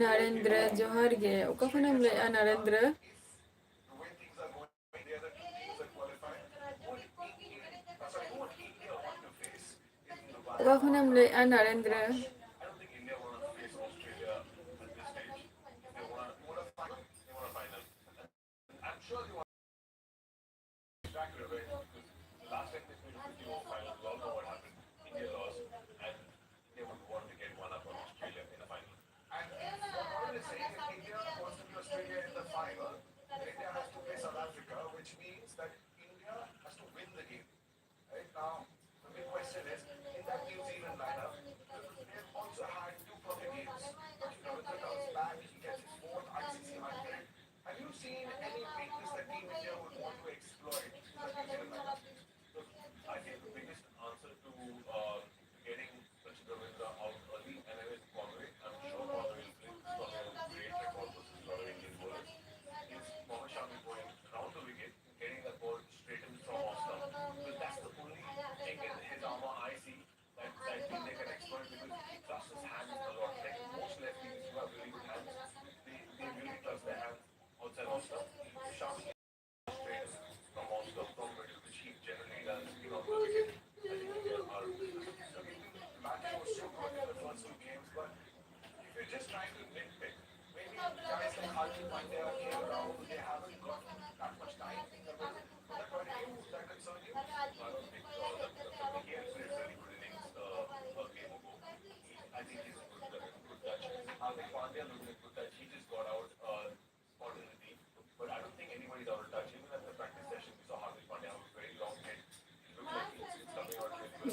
Narendra, johar ge. Oka khanam le a Narendra. Oka khanam le a Narendra.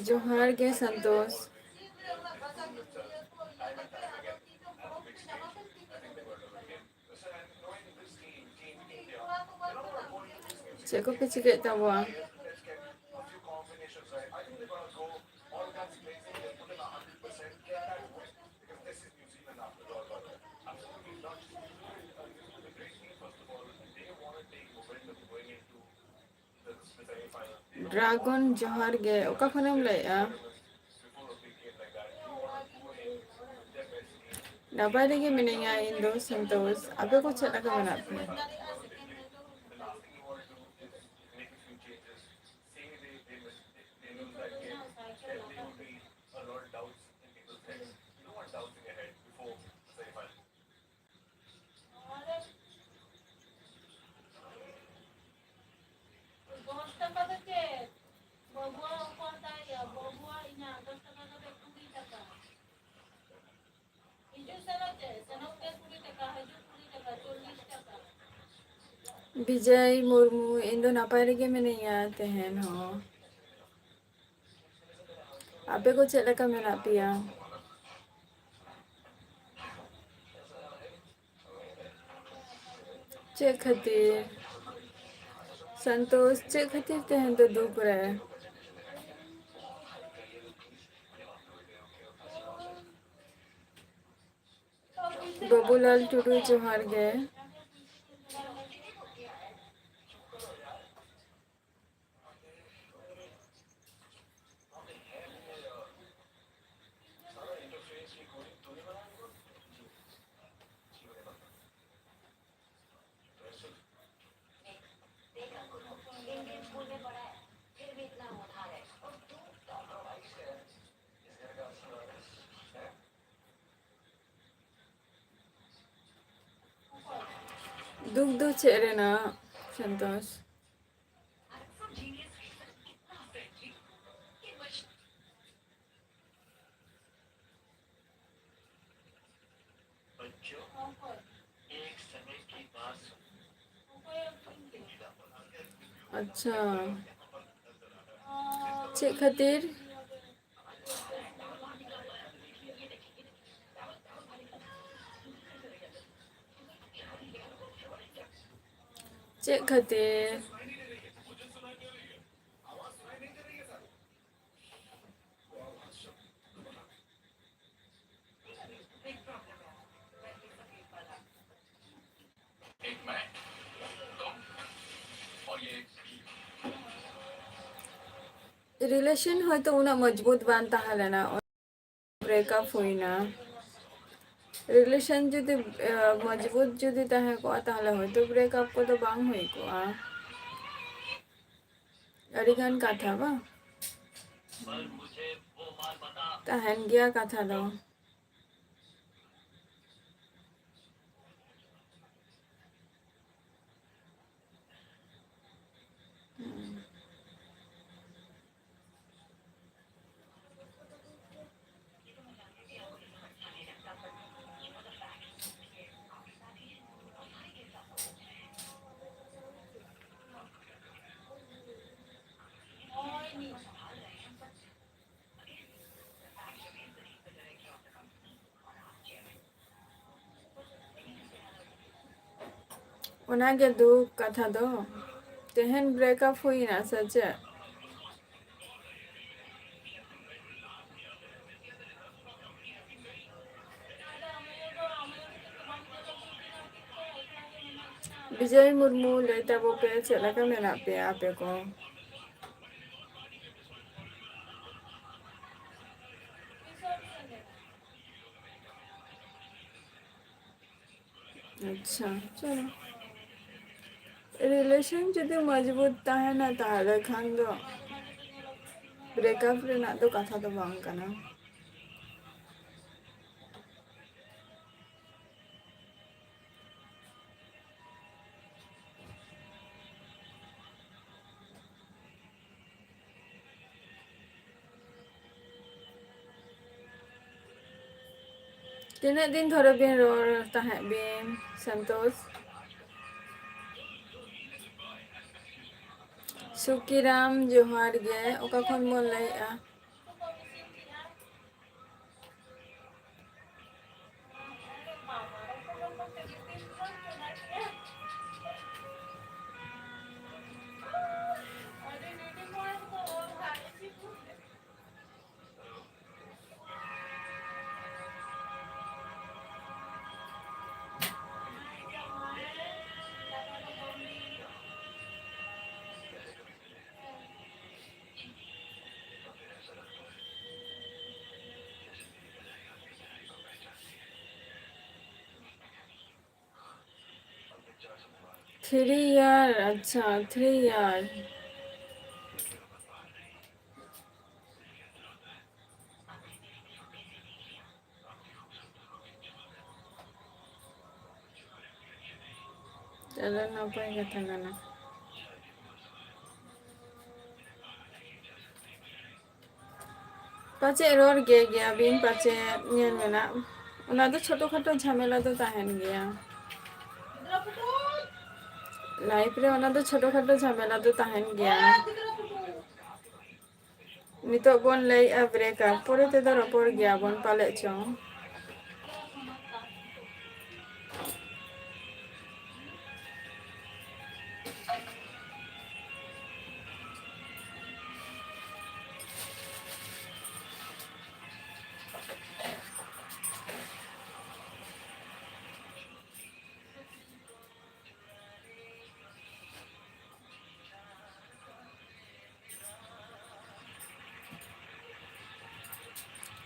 Johar ge Santosh. Cik ko pe cikek tawa. Dragon johar ge. Oka khanam le a. Napa lagi menanya Indo Santos? Apa kau cakap ke mana? Vijay Murmu Indo napa lagi menanya tehen ho. Apa kau cakap ke mana pia? Cek khatir Santos cek khatir tehen to duk re. Babulal Tudu johar ge. दुख दो चेहरे ना संतोष। अच्छा check खातिर check खातिर relation হয়তো উনা মজবুত বান তাহলে না ব্রেকআপ হই না রিলেশন যদি মজবুত যদি তাহে ko তাহলে হয়তো ব্রেকআপ ko তো বাং হই ko আরিগান কথা বা তাহেন গিয়া কথা দাও ওনাকে দুঃখ কথা দো তেহেন ব্রেকআপ হই না সচে विजय मुर्मू लेता वो पे चला का मेरा पे आपे को अच्छा चलो रिलेशन যদি মজবুত তাহে না তাহলে খান দো ব্রেকআপ রে না তো কথা তো বাং কানা Tina't din thora bin ror tahe bin Santos Sukiram johar ge oka khon mon lai a three year अच्छा 3 ईयर चलो ना पाए कथा गाना पाचे रोर गे गया बिन पाचे नियन मेना उना तो छोटो खाटो झमेला तो ताहेन गया लाइफ रे उना तो छोटो खाटो झमेला तो ताहेन गया नितो बोन लई आ ब्रेकअप परे ते तो रपोर गया बोन पाले चों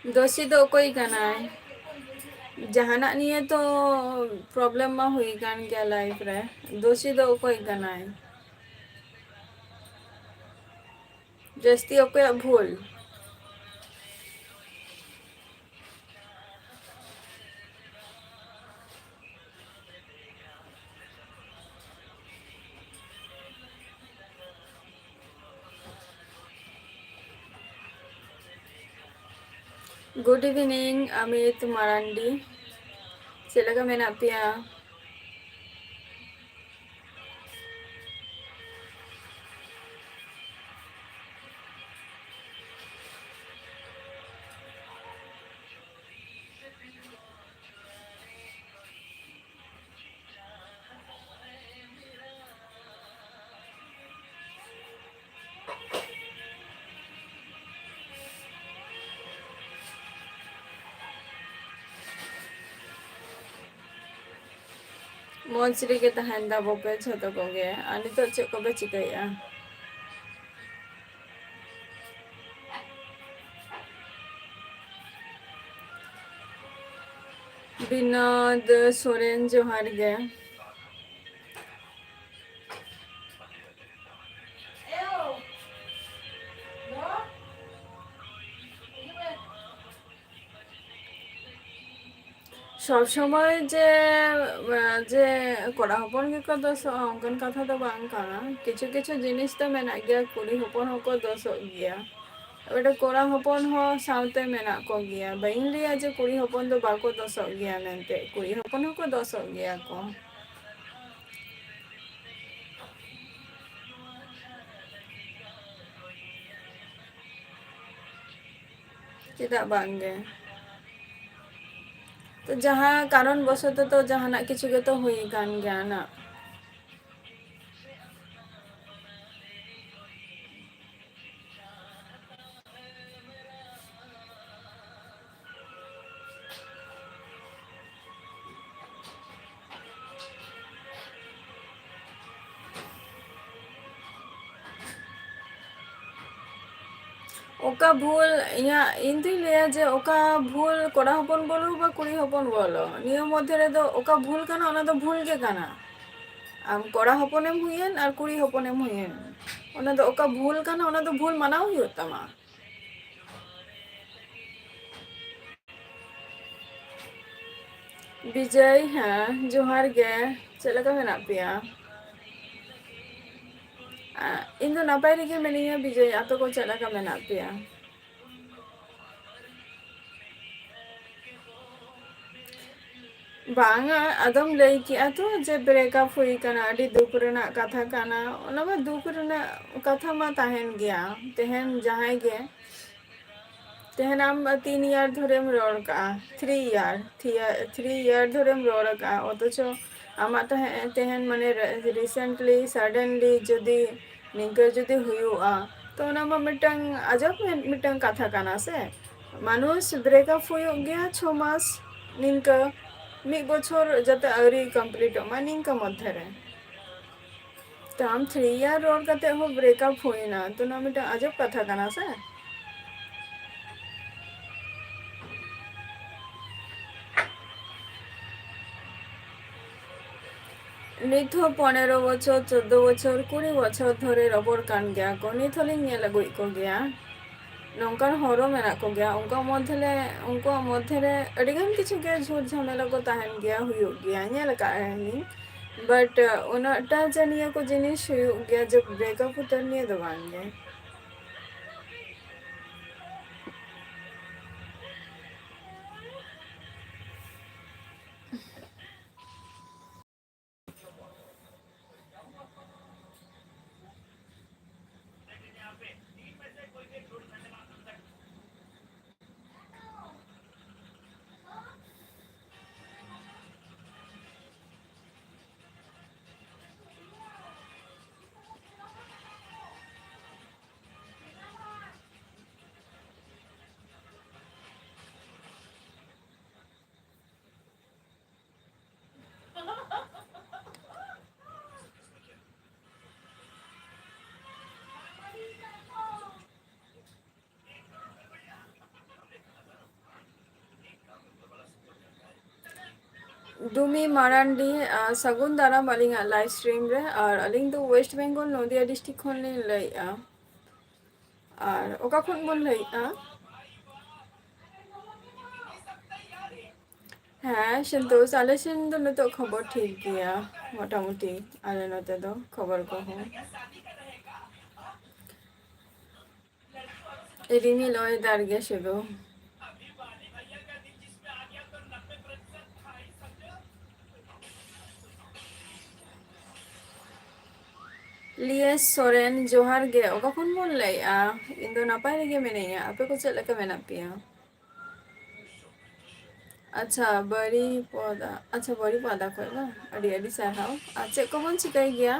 दोषी तो कोई कना है जहाना निये तो प्रॉब्लम मा हुई कान क्या लाइफ रे दोषी तो कोई कना है जस्ती ओके भूल Good evening, Amit Marandi. Sila ka menapia. Moj rege tahan da bope jhoto koge. Ani to chek kobe chikaya. Binod Soren johar ge. সব সময় যে যে কড়া হপন গেকো দোষ অঙ্কন কথা তো বাং কানা কিছু কিছু জিনিস তো মেনা গিয়া কুড়ি হপন হকো দোষ গিয়া ওটা কড়া হপন হ সাউতে মেনা কো গিয়া বাইং লিয়া যে কুড়ি হপন তো বাকো দোষ গিয়া মেনতে কুড়ি হপন হকো দোষ গিয়া কো चेदा बांगे तो जहाँ कारण बसत तो जहाँ किछु के तो हुई कान गया ना ओका भूल या इंदी लिया जे ओका भूल कोड़ा हपन बोलो बा कुड़ी हपन बोलो नियम मध्य रे दो ओका भूल काना ओना दो भूल के काना आम कोड़ा हपनेम हुयेन और कुड़ी हपनेम हुयेन ओना दो ओका भूल काना ओना दो भूल मानाव हुयो तमा विजय हाँ जोहार गे चला का मेना पिया इन दो नापाय रेगे मेनिया विजय आतो को चला का मेना पिया बांगा अदम लई किया तो जे ब्रेकअप हुई कना अडी दुख रेना कथा कना ओना मा दुख रेना कथा मा ताहेन गया तेहन जहां गे तेहन आम 3 ইয়ার ধরে রড় কা 3 ইয়ার ধরে রড় কা অথচ আমার তেহন মানে রিসেন্টলি সাডেনলি যদি নিঙ্কে যদি হুয়ুआ তো ওনা মা মিটাং আজব মিটাং কথা কানা সে মানুষ ব্রেকআপ হুয়ুग गया 6 মাস নিঙ্কা मिद बछर जाते आउरी कमप्लीट मा निंका मध्य रे तो आम 3 ইয়ার रोड करते हो ब्रेकअप हुई ना तो ना मिटा अजब कथा काना से नित हो 15 বছর 14 বছর 20 বছর ধরে রবর কান गया को नित होलिंग ने लगुई को गया नौकर हरो मेना को गया उनका मध्य रे अडिगन किछु के झूठ झमेला को ताहन गया हुयो गया ने लगा है बट उनटा जनिया को जिनिस हुयो गया जब ब्रेकअप उतर निये दबांगे दुमी मारांडी सगुन दारा मालिंगा लाइव स्ट्रीम रे और अलिंग दो वेस्ट बेंगल नदिया डिस्ट्रिक्ट खन ले लइया और ओका खन बोल लइया हाँ संतोष आले सेन दो नतो खबर ठीक गया मोटामुटी आले नते दो खबर को हो रिमी लय दार गे शुरू ᱞᱤᱭᱮᱥ ᱥᱚᱨᱮᱱ ᱡᱚᱦᱟᱨ ᱜᱮ, ᱚᱠᱟ ᱠᱷᱚᱱ ᱵᱚᱱ ᱞᱟᱹᱭᱮᱜᱼᱟ? ᱤᱧ ᱫᱚ ᱱᱟᱯᱟᱭ ᱨᱮᱜᱮ ᱢᱤᱱᱟᱹᱧᱟ, ᱟᱯᱮ ᱠᱚ ᱪᱮᱫ ᱞᱮᱠᱟ ᱢᱮᱱᱟᱜ ᱯᱮᱭᱟ? ᱟᱪᱪᱷᱟ ᱵᱟᱹᱨᱤᱯᱚᱫᱟ, ᱟᱪᱪᱷᱟ ᱵᱟᱹᱨᱤᱯᱟᱫᱟ ᱠᱷᱚᱡ ᱵᱟᱝ, ᱟᱹᱰᱤ ᱟᱹᱰᱤ ᱥᱟᱨᱦᱟᱣ᱾ ᱟᱨ ᱪᱮᱫ ᱠᱚᱵᱚᱱ ᱪᱤᱠᱟᱹᱭ ᱜᱮᱭᱟ?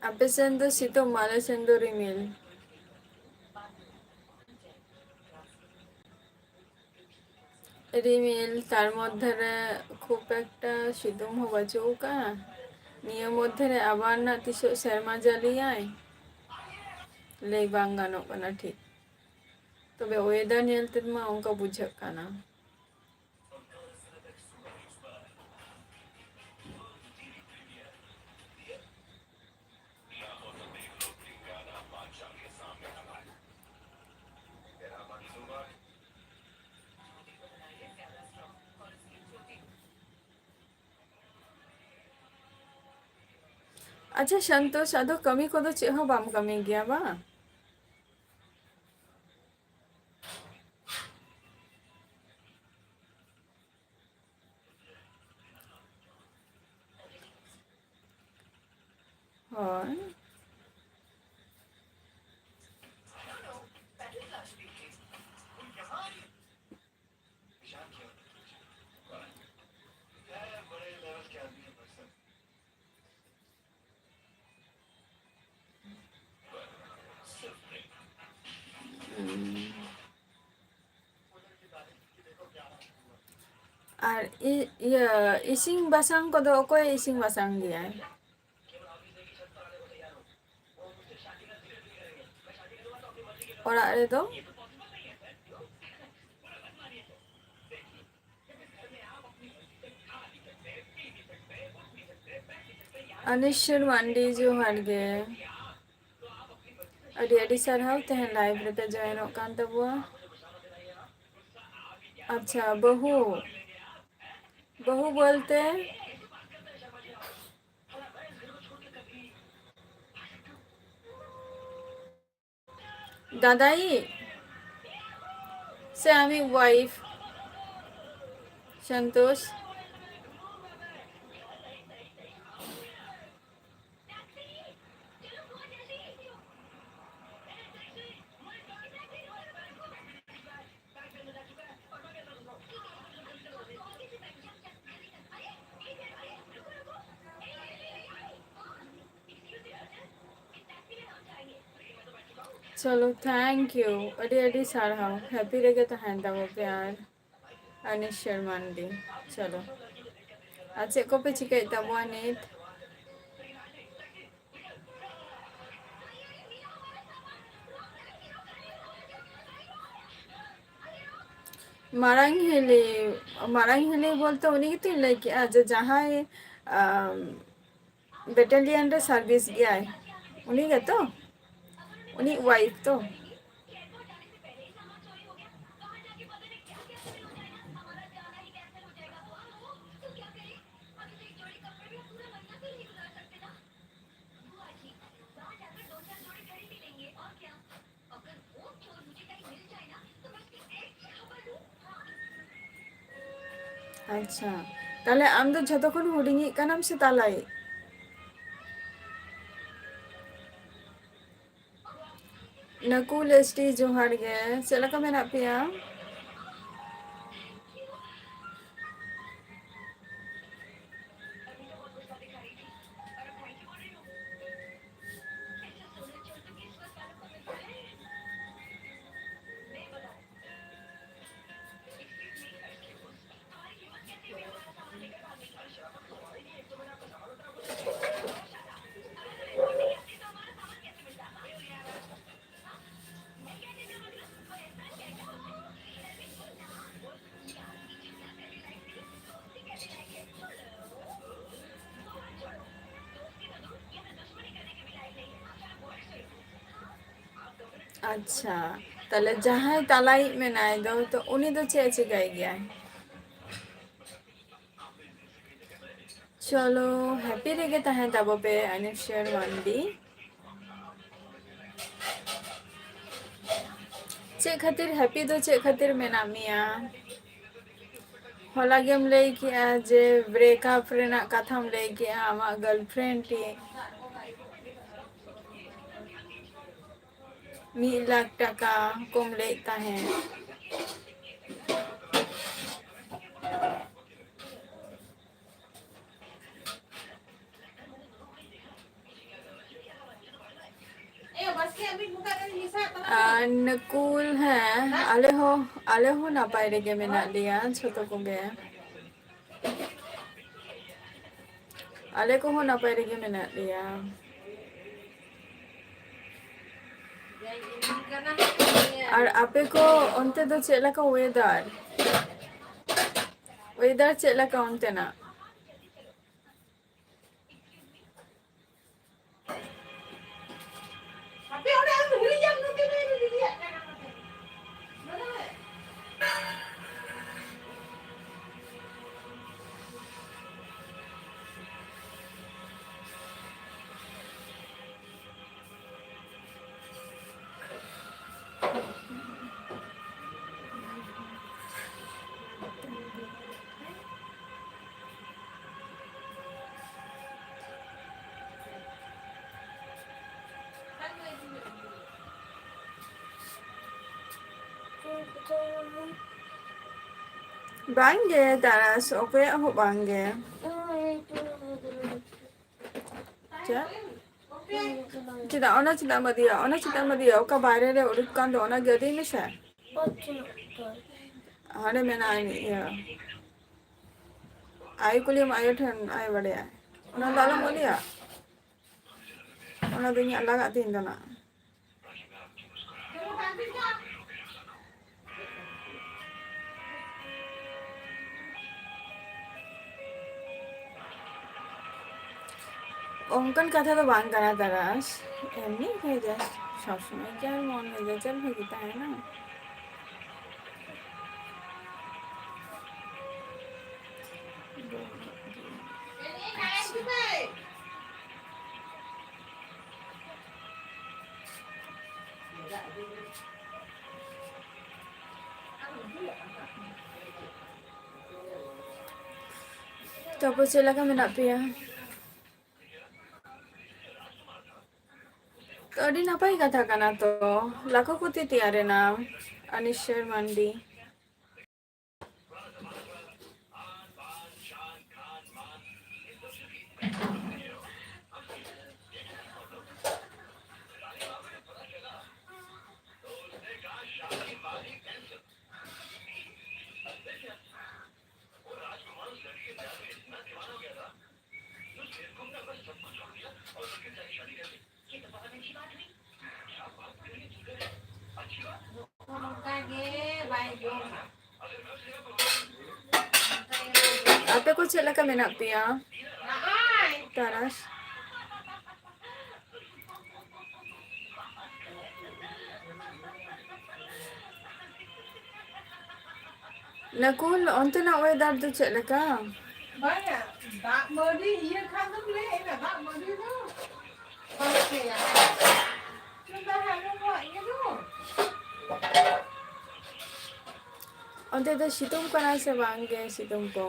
ᱟᱯᱮ ᱥᱮᱱ ᱫᱚ ᱥᱤᱛᱩᱝ, ᱟᱞᱮ ᱥᱮᱱ ᱫᱚ ᱨᱤᱢᱤᱞ᱾ ᱨᱤᱢᱤᱞ ᱛᱟর মধ্যে রে খুব একটা সিতᱩᱝ ᱦᱚᱸ ᱵᱟᱹᱪᱩᱜ ᱟᱠᱟᱜᱼᱟ, ᱱᱤᱭᱟᱹ ᱢᱚᱫᱽᱫᱷᱮ ᱨᱮ ᱟᱵᱟᱨ ᱱᱟᱜ ᱛᱤᱥᱚᱜ ᱥᱮᱨᱢᱟ ᱡᱟᱹᱲᱤᱭᱟᱭ ᱞᱟᱹᱭ ᱵᱟᱝ ᱜᱟᱱᱚᱜ ᱠᱟᱱᱟ ᱴᱷᱤᱠ, ᱛᱚᱵᱮ ᱳয়েদার ᱧᱮᱞ ᱛᱮᱢᱟ ᱚᱱᱠᱟ ᱵᱩᱡᱷᱟᱹᱜ ᱠᱟᱱᱟ᱾ ᱟᱪᱪᱷᱟ ᱥᱚᱱᱛᱳᱥ, ᱟᱫᱚ ᱠᱟᱹᱢᱤ ᱠᱚᱫᱚ ᱪᱮᱫ ᱦᱚᱸ ᱵᱟᱢ ᱠᱟᱹᱢᱤ ᱜᱮᱭᱟ ᱵᱟᱝ? ᱦᱳᱭ, ᱟᱨ ᱤᱭᱟᱹ ᱤᱥᱤᱱ ᱵᱟᱥᱟᱝ ᱠᱚᱫᱚ ᱚᱠᱚᱭ ᱤᱥᱤᱱ ᱵᱟᱥᱟᱝ ᱜᱮᱭᱟᱭ? ᱚᱲᱟᱜ ᱨᱮᱫᱚ? ᱟᱱᱤᱥᱥᱚᱨ ᱢᱟᱱᱰᱤ ᱡᱚᱦᱟᱨ ᱜᱮ, ᱟᱹᱰᱤ ᱟᱹᱰᱤ ᱥᱟᱨᱦᱟᱣ ᱛᱮᱦᱮᱧ ᱞᱟᱭᱤᱵᱷ ᱨᱮᱯᱮ ᱡᱚᱭᱮᱱᱚᱜ ᱠᱟᱱ ᱛᱟᱵᱚᱣᱟ᱾ ᱟᱪᱪᱷᱟ ᱵᱟᱹᱦᱩ, ᱵᱟᱹᱦᱩ ᱵᱚᱞᱛᱮ দাদাই সে আমি ওয়াইফ সন্তোষ। चलो थैंक यू, अड़ी अड़ी साराव, हैप्पी रेगे तहन तबो प्यार अनिश्वर मांडी। चलो आज चेक को पे चिके तबो नित मारांग हेले बोलते उन्हीं की तो लाइक आज जहाँ बेटालियन रे सर्विस गया है उन्हीं का तो उन्हीं वाइफ तो अच्छा ताले आम दो झतो खन हुडिंगी कनाम से तालाई नकुल एसटी जोहार गे चलका मेना पिया अच्छा তাহলে যাহাই তালাইজ মেনাই দো তো উনি তো ᱪᱮᱫ ᱪᱤᱠᱟᱹᱭ ᱜᱮᱭᱟᱭ? চলো হ্যাপি রেগে তাহেᱸ তাবো ᱯᱮ ᱟᱱᱤᱥᱮᱨ ᱢᱟᱱᱰᱤ ᱪᱮᱫ ᱠᱷᱟᱹᱛᱤᱨ ᱦᱮᱯᱤ ᱫᱚ ᱪᱮᱫ ᱠᱷᱟᱹᱛᱤᱨ ᱢᱮᱱᱟᱜ ᱢᱮᱭᱟ? ᱦᱚᱞᱟ ᱜᱮᱢ ᱞᱟᱹᱭ ᱠᱮᱜᱼᱟ ᱡᱮ ᱵᱨᱮᱠᱟᱯ ᱨᱮᱱᱟᱜ ᱠᱟᱛᱷᱟᱢ ᱞᱟᱹᱭ ᱠᱮᱜᱼᱟ ᱟᱢᱟᱜ ᱜᱟᱨᱞᱯᱷᱨᱮন্ᱰ ᱴᱷᱮᱡ 1,00,000 ᱴᱟᱠᱟ ᱠᱚᱢ ᱞᱟᱹᱭᱮᱫ ᱛᱟᱦᱮᱸ ᱟᱨ ᱱᱩᱠᱩᱞ ᱦᱮᱸ ᱟᱞᱮ ᱦᱚᱸ ᱱᱟᱯᱟᱭ ᱨᱮᱜᱮ ᱢᱮᱱᱟᱜ ᱞᱮᱭᱟ ᱡᱷᱚᱛᱚ ᱠᱚᱜᱮ ᱟᱞᱮ ᱠᱚᱦᱚᱸ ᱱᱟᱯᱟᱭ ᱨᱮᱜᱮ ᱢᱮᱱᱟᱜ ᱞᱮᱭᱟ ᱟᱨ ᱟᱯᱮ ᱠᱚ ᱚᱱᱛᱮ ᱫᱚ ᱪᱮᱫ ᱞᱮᱠᱟ ᱳয়েদার ᱪᱮᱫ ᱞᱮᱠᱟ ᱚᱱᱛᱮᱱᱟᱜ? ᱵᱟᱝᱜᱮ ᱛᱟᱨᱟᱥ ᱚᱠᱚᱭᱟᱜ ᱦᱚᱸ ᱵᱟᱝᱜᱮ ᱪᱮᱫ? ᱪᱮᱫᱟᱜ ᱚᱱᱟ ᱪᱮᱫᱟᱜ ᱮᱢ ᱤᱫᱤᱭᱟ ᱚᱱᱟ ᱪᱮᱫᱟᱜ ᱮᱢ ᱤᱫᱤᱭᱟ ᱚᱠᱟ ᱵᱟᱭᱨᱮ ᱨᱮ ᱩᱰᱩᱠ ᱠᱟᱱ ᱫᱚ ᱚᱱᱟ ᱜᱮ ᱤᱫᱤᱭ ᱢᱮᱥᱮ ᱦᱟᱸᱰᱮ ᱢᱮᱱᱟᱜᱼᱟ ᱤᱭᱟᱹ ᱟᱭᱳ ᱠᱩᱞᱤᱭᱮᱢ ᱟᱭᱳ ᱴᱷᱮᱱ ᱟᱭᱳ ᱵᱟᱰᱟᱭᱟ ᱚᱱᱟ ᱫᱚ ᱟᱞᱚᱢ ᱤᱫᱤᱭᱟ ᱚᱱᱟ ᱫᱚ ᱤᱧᱟᱹᱜ ᱞᱟᱜᱟᱜ ᱛᱤᱧ ᱫᱚ ᱱᱟᱜ ᱚᱱᱠᱟᱱ ᱠᱟᱛᱷᱟ ᱫᱚ ᱵᱟᱝ ᱠᱟᱱᱟ ᱛᱟᱨᱟᱥ ᱮᱢᱱᱤ ᱜᱮ ᱡᱟᱥᱴ ᱥᱚᱵ ᱥᱚᱢᱚᱭ ᱠᱤ ᱟᱨ ᱢᱚᱱ ᱢᱮᱡᱟᱡ ᱵᱷᱟᱜᱤ ᱛᱟᱦᱮᱱᱟ ᱛᱟᱯᱚᱨ ᱪᱮᱫ ᱞᱮᱠᱟ ᱢᱮᱱᱟᱜ ᱯᱮᱭᱟ? ᱟᱹᱰᱤ ᱱᱟᱯᱟᱭ ᱠᱟᱛᱷᱟ ᱠᱟᱱᱟ ᱛᱚ ᱞᱟᱠᱷᱚᱯᱚᱛᱤ ᱛᱮᱭᱟᱨᱮᱱᱟᱢ ᱟᱱᱤᱥᱮᱨ ᱢᱟᱱᱰᱤ ᱟᱯᱮ ᱠᱚ ᱪᱮᱫ ᱞᱮᱠᱟ ᱢᱮᱱᱟᱜ ᱯᱮᱭᱟ? ᱛᱟᱨᱟᱥ ᱱᱟকুᱞ ᱚᱱᱛᱮᱱᱟᱜ ᱳয়েদার ᱫᱚ ᱪᱮᱫ ᱞᱮᱠᱟ? ᱵᱟᱝᱟ ᱫᱟᱜ ᱢᱟᱹᱰᱤ ᱤᱭᱟᱹ ᱠᱷᱟᱱ ᱫᱚᱢ ᱞᱟᱹᱭᱮᱜᱼᱟ ᱫᱟᱜ ᱢᱟᱹᱰᱤ ᱫᱚ ᱵᱟᱥᱠᱮᱭᱟ ᱪᱚᱸᱫᱟ ᱦᱟᱞᱩᱢᱟᱜ ᱤᱭᱟᱹ ᱫᱚ ᱚᱱᱛᱮ ᱫᱚ ᱥᱤᱛᱩᱝ ᱠᱟᱱᱟ ᱥᱮ ᱵᱟᱝ ᱜᱮ ᱥᱤᱛᱩᱝ ᱠᱚ?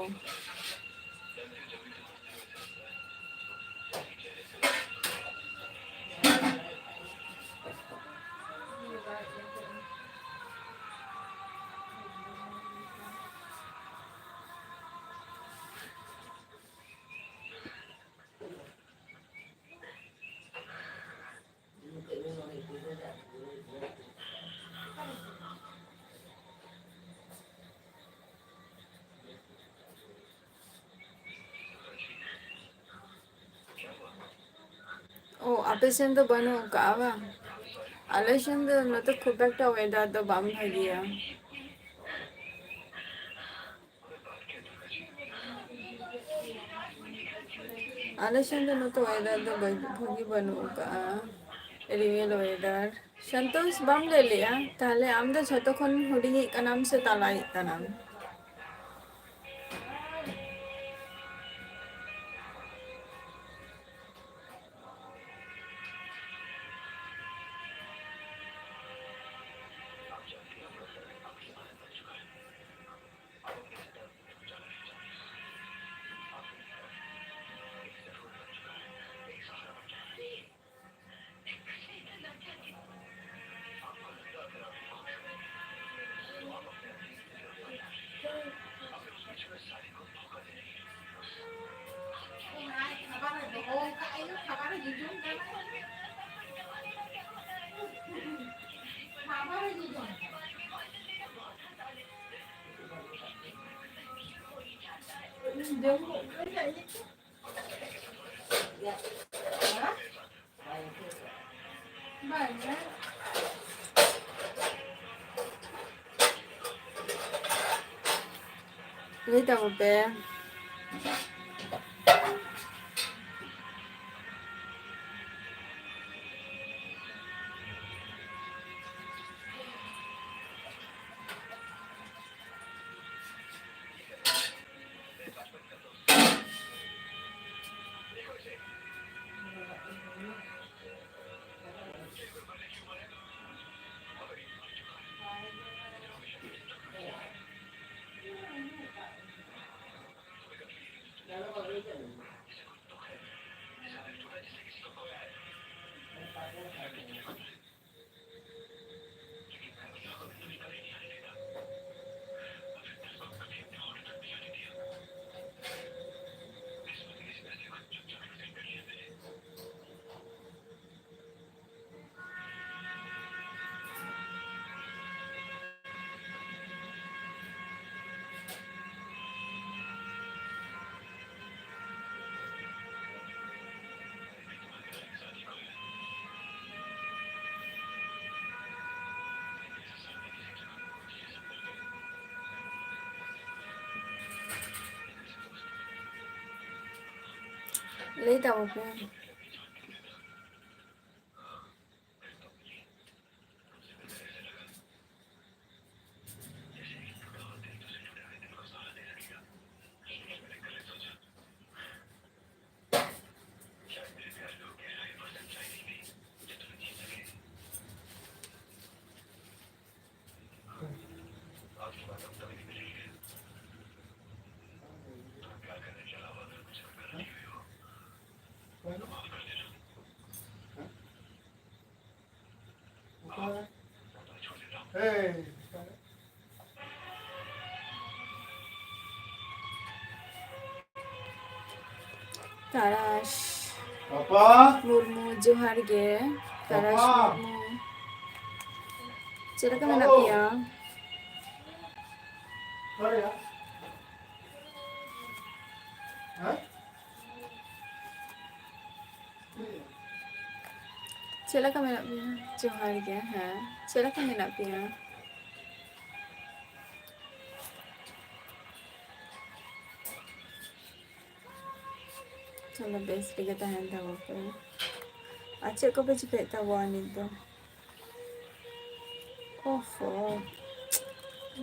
ও ᱟᱯᱮ ᱥᱮᱱ ᱫᱚ ᱵᱟᱹᱱᱩᱜ ᱠᱟᱜᱼᱟ ᱵᱟᱝ ᱟᱞᱮ ᱥᱮᱱ ᱫᱚ ᱱᱚᱛᱮ ᱠᱷᱩᱵ ᱮᱠᱴᱟ ওয়েদার ᱫᱚ ᱵᱟᱝ ᱵᱷᱟᱜᱤᱭᱟ ᱟᱞᱮ ᱥᱮᱱ ᱫᱚ ᱱᱚᱛᱮ ওয়েদার ᱫᱚ ᱵᱷᱟᱜᱤ ᱵᱟᱹᱱᱩᱜ ᱠᱟᱜᱼᱟ ᱨᱤᱢᱤᱞ ওয়েদার संतोष बम ले लिया ताहले आम दो छोटो खन हुडिंग कनाम से तालाई कनाम Lita mo pe. Lita mo pe. Hey. Tarash. Papa. Murmu johar ge. Tarash Papa. Murmu. Cila ka manapia. Sorry ya. Hah? Cila ka manapia. Johar ge ha. Cila ka manapia. चलो base लिखे tahan tahu pe. Acik ko pe cepet tahu ni tu. Ofo.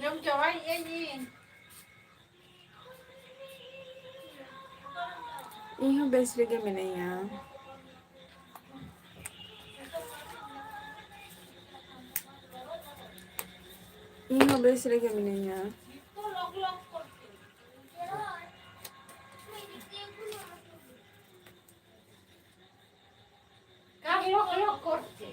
Jom coba ini. Iho base लिखे में नहीं है. Iho base लिखे में नहीं है. Kak lok করছে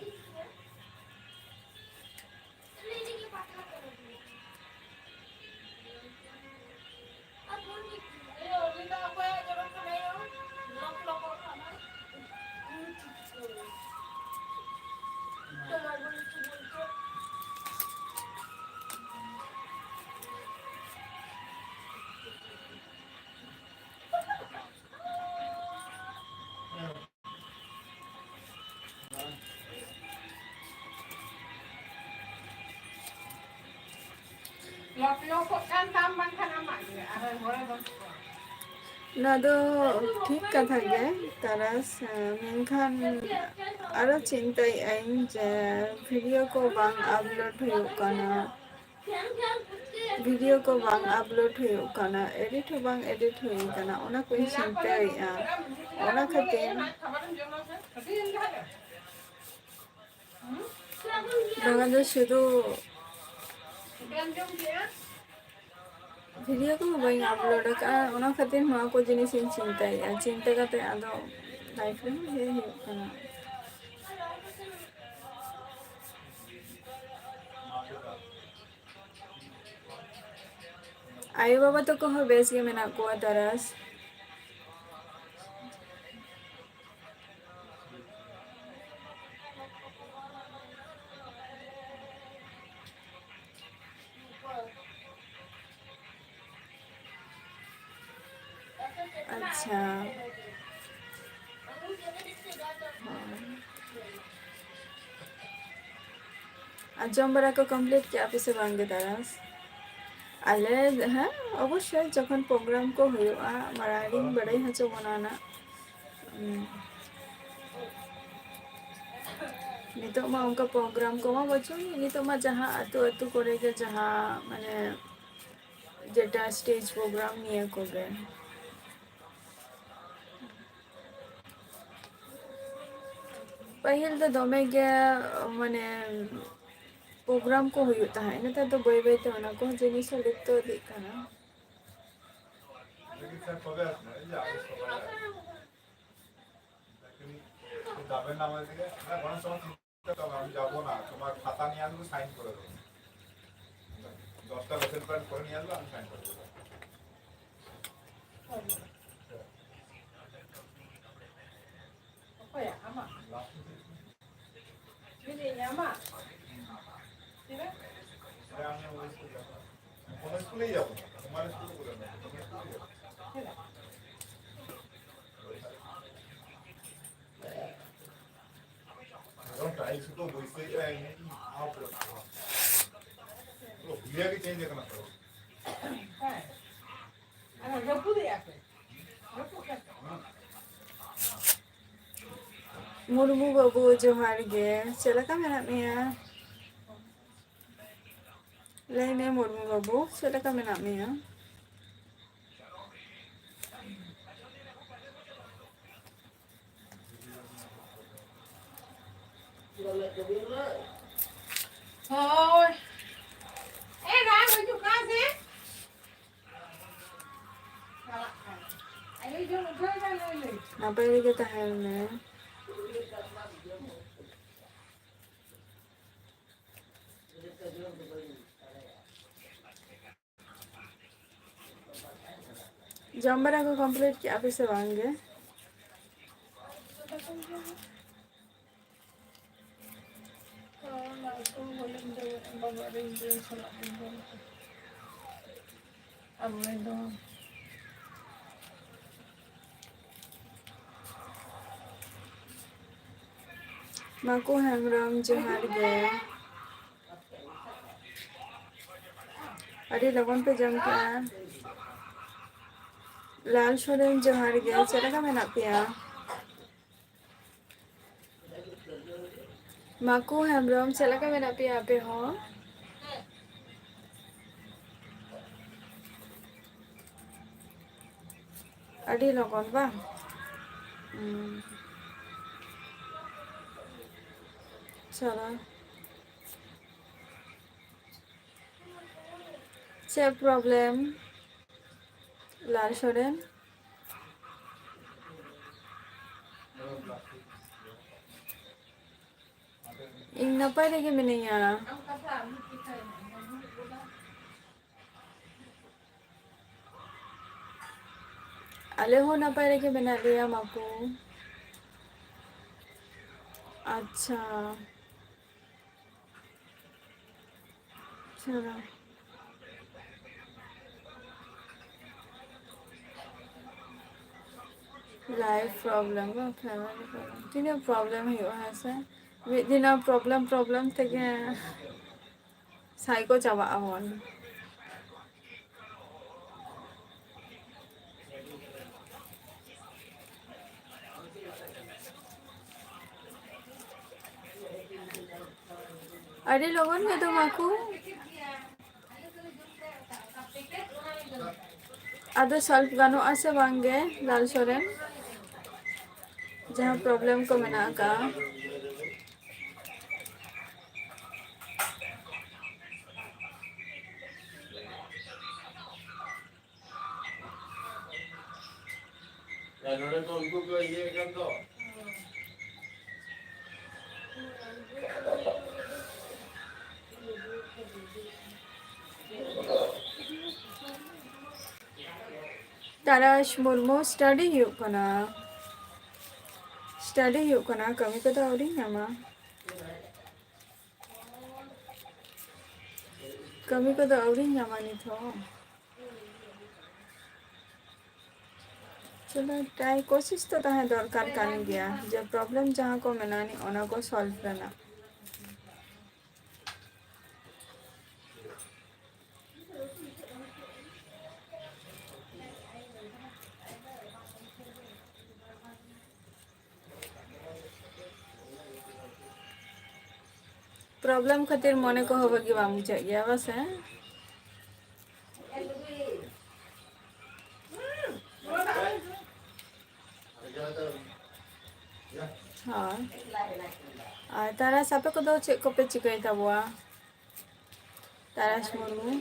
lok kan tambang kan amat ya ada boleh ना तो ठीक कथा गे तरस मेनखान aro cintai aing je video ko bang upload huyuk kana. Video ko bang upload huyuk kana, edit ho bang edit huyuk kana, ona ko cintai ona khatin dengan do শুধু video ko bang upload ka ona khatin ma ko jinis in cintai cinta kate ado life re he huyuk kana. Ayo baba to ko bes ge mena ko taras. अच्छा जम बरा को complete किया पे से बांगे तारास आले हाँ अवश्य जखन प्रोग्राम को हुआ मराठीन बड़े हचो बनाना नितो मा उनका प्रोग्राम को मा बचो नितो मा जहाँ अतु अतु करेगा जहाँ माने जेटा स्टेज प्रोग्राम निये को गए पहिल तो दमे के माने प्रोग्राम को हुयुता है ना तो बय बय तो ना को जिनिस लिख तो देखा ना যাবেন না আমাদের দিকে না কোনো সময় চিন্তা করো আমি যাবো না তোমার খাতা নিয়ে আসবো সাইন করে দেবো 10টা লেসন প্ল্যান করে নিয়ে আসবো আমি সাইন করে দেবো Apa ya, ama? Ini ya, ama? Sini? আমি ওই স্কুলে যাবো কোন স্কুলেই যাবো না তোমার স্কুলে বলে না তোমার স্কুলে যাবো Don't try to do this thing. How to? Look, we have to change it. Hai. Ana rapu de yape. Rapu ka. Murmu बाबू जोहार गे चला का मेना मिया लेने मुर्मू बाबू चला का मेना मिया Thôi. Ê ra người chụp ca xí. Anh ấy vô một chơi ra lên. apa ini kita helme जम्बरा को complete किया पे से वांगे माको हैंगराम जोहार गे अरे लगन पे जम के लाल सोरेन जोहार गे चला का मेना पिया माको हैंगराम चला का मेना पिया पे हो अरे लगन बा चला से प्रॉब्लम लाल Soren ing napay lagi minaya Ang kasama kita. ale ho napay lagi bina liya maku अच्छा चलो लाइफ प्रॉब्लम फैमिली प्रॉब्लम तीनों प्रॉब्लम ही वहाँ से दिन प्रॉब्लम थे कि साइको चावा आवन Ada logon gitu aku. Ada solve gano ase bangge lal soren. Jahan problem ko menak ka. नोड़े तो उनको को ये कर दो Tarash Murmu study yuk kana. Study yuk kana kami ko to auri nama. Kami ko to auri nama ni tho. चलो try कोशिश तो तहे दरकार कान गया जब प्रॉब्लम जहाँ को मनानी ओना को सॉल्व करना प्रॉब्लम खातिर मने को होबे कि बाम बुझा गया बस है हाँ तारा सापे को दो चेक को पे चिकई था बुआ तारा Murmu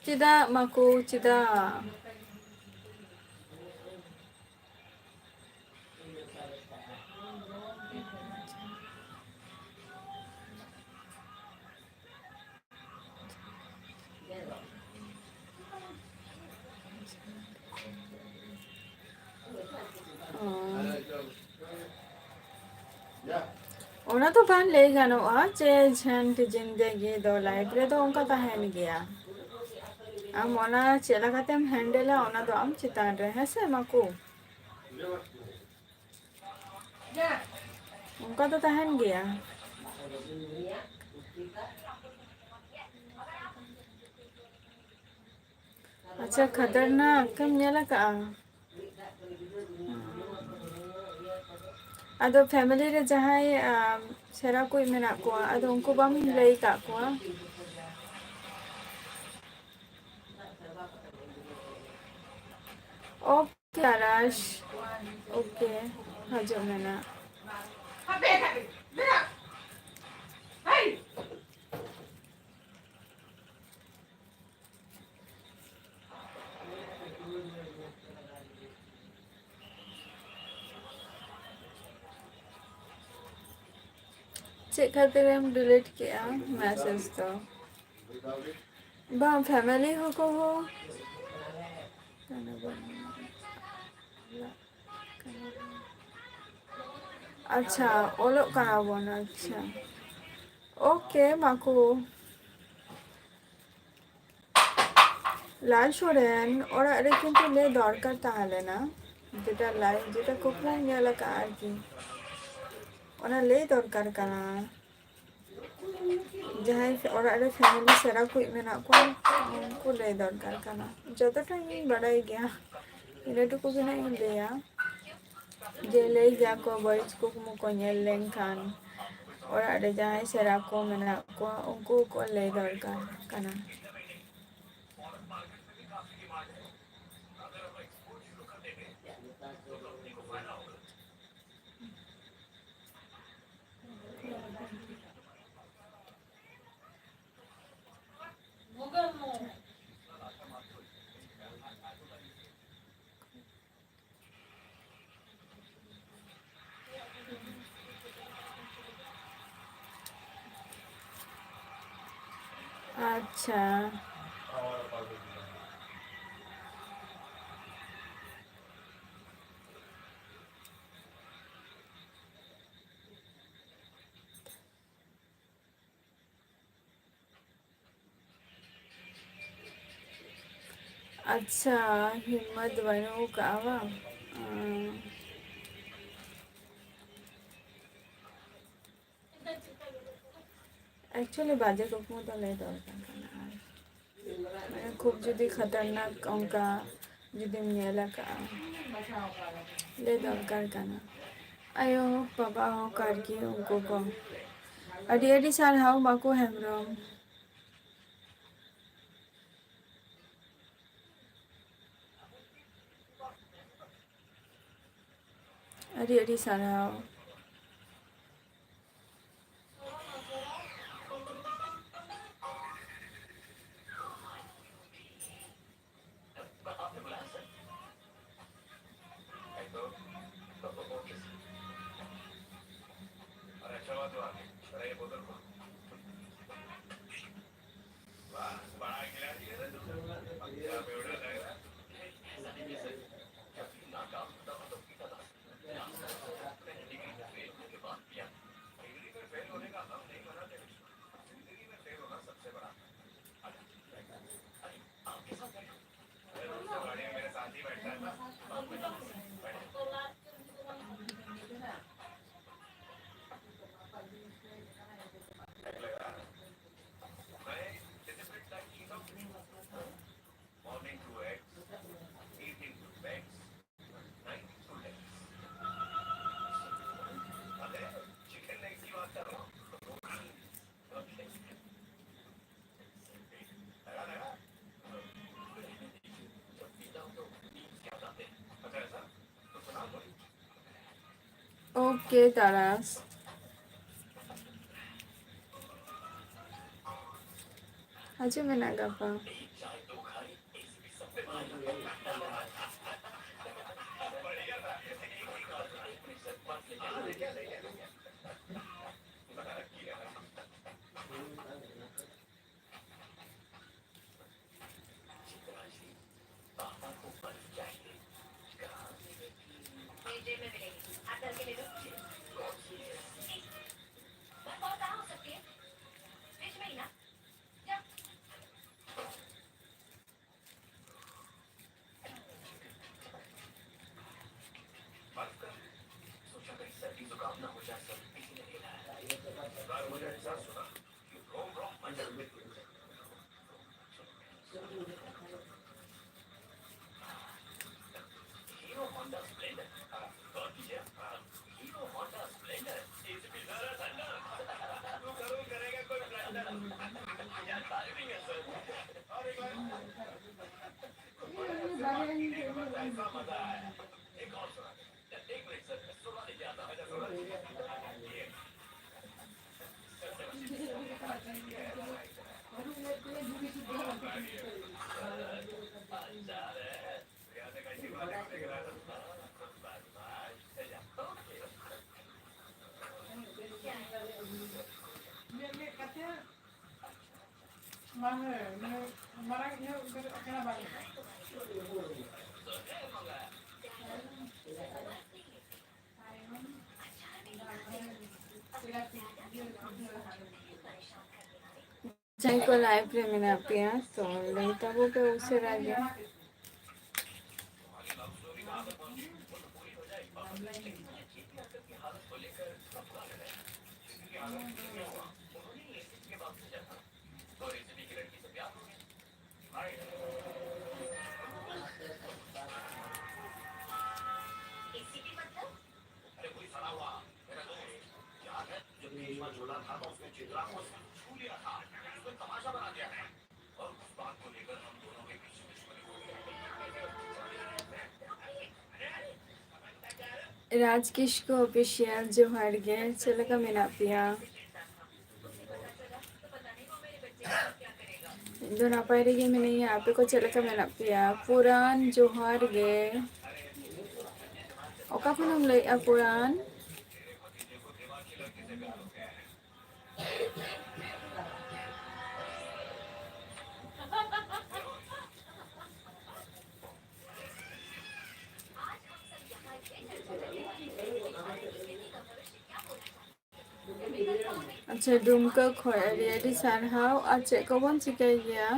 Cida maku cida ona to ban le gano a che jhan ti jindagi do life re do onka tahen gaya am ona chela katem handle ona do am chitan re hai se maku onka to tahen gaya अच्छा खतरनाक कम nyala ka ado family re jahai sera koi menak ko ado unko bam lei ka ko okay Arash okay hajo mena check खातिर हम delete किया message तो बा family हो को हो अच्छा ओलो कना बोन अच्छा ओके माकू लाल सोरेन ओरा रे किन्तु ले दरकार ताहले ना जेटा लाइफ जेटा कुकना नेला का आरकी ओना ले दरकार कना जहां ओरा रे फैमिली सेरा को मेना को उनको ले दरकार कना जतटा इन बड़ाई गया इनेटु को बिना इन लेया जे ले जा को बॉयज को मु को नेल लेंखान ओरा रे जहां सेरा को मेना को उनको को ले दरकार कना अच्छा अच्छा हिम्मत बनो कावा एक्चुअली बाजे कुकमु तो ले दरकार कना माने खूब जुदी खतरनाक onka जुदी nyela ka ले दरकार कना ayo baba ho karki unko ko adi sarhaw bako hemrom adi sarhaw okay taras aja menagapa Chay ko live रे मैंने apia तो लेता वो पे उसे राजे राजकिश को ऑफिशियल जोहार गे चलो का मैंने apia do napai lagi मैंने यहाँ पे को चलो का मैंने apia पुरान जोहार गे oka kunam lay puran अच्छा दुमका खोया adi sarhaw अच्छा कौन चिकाई गया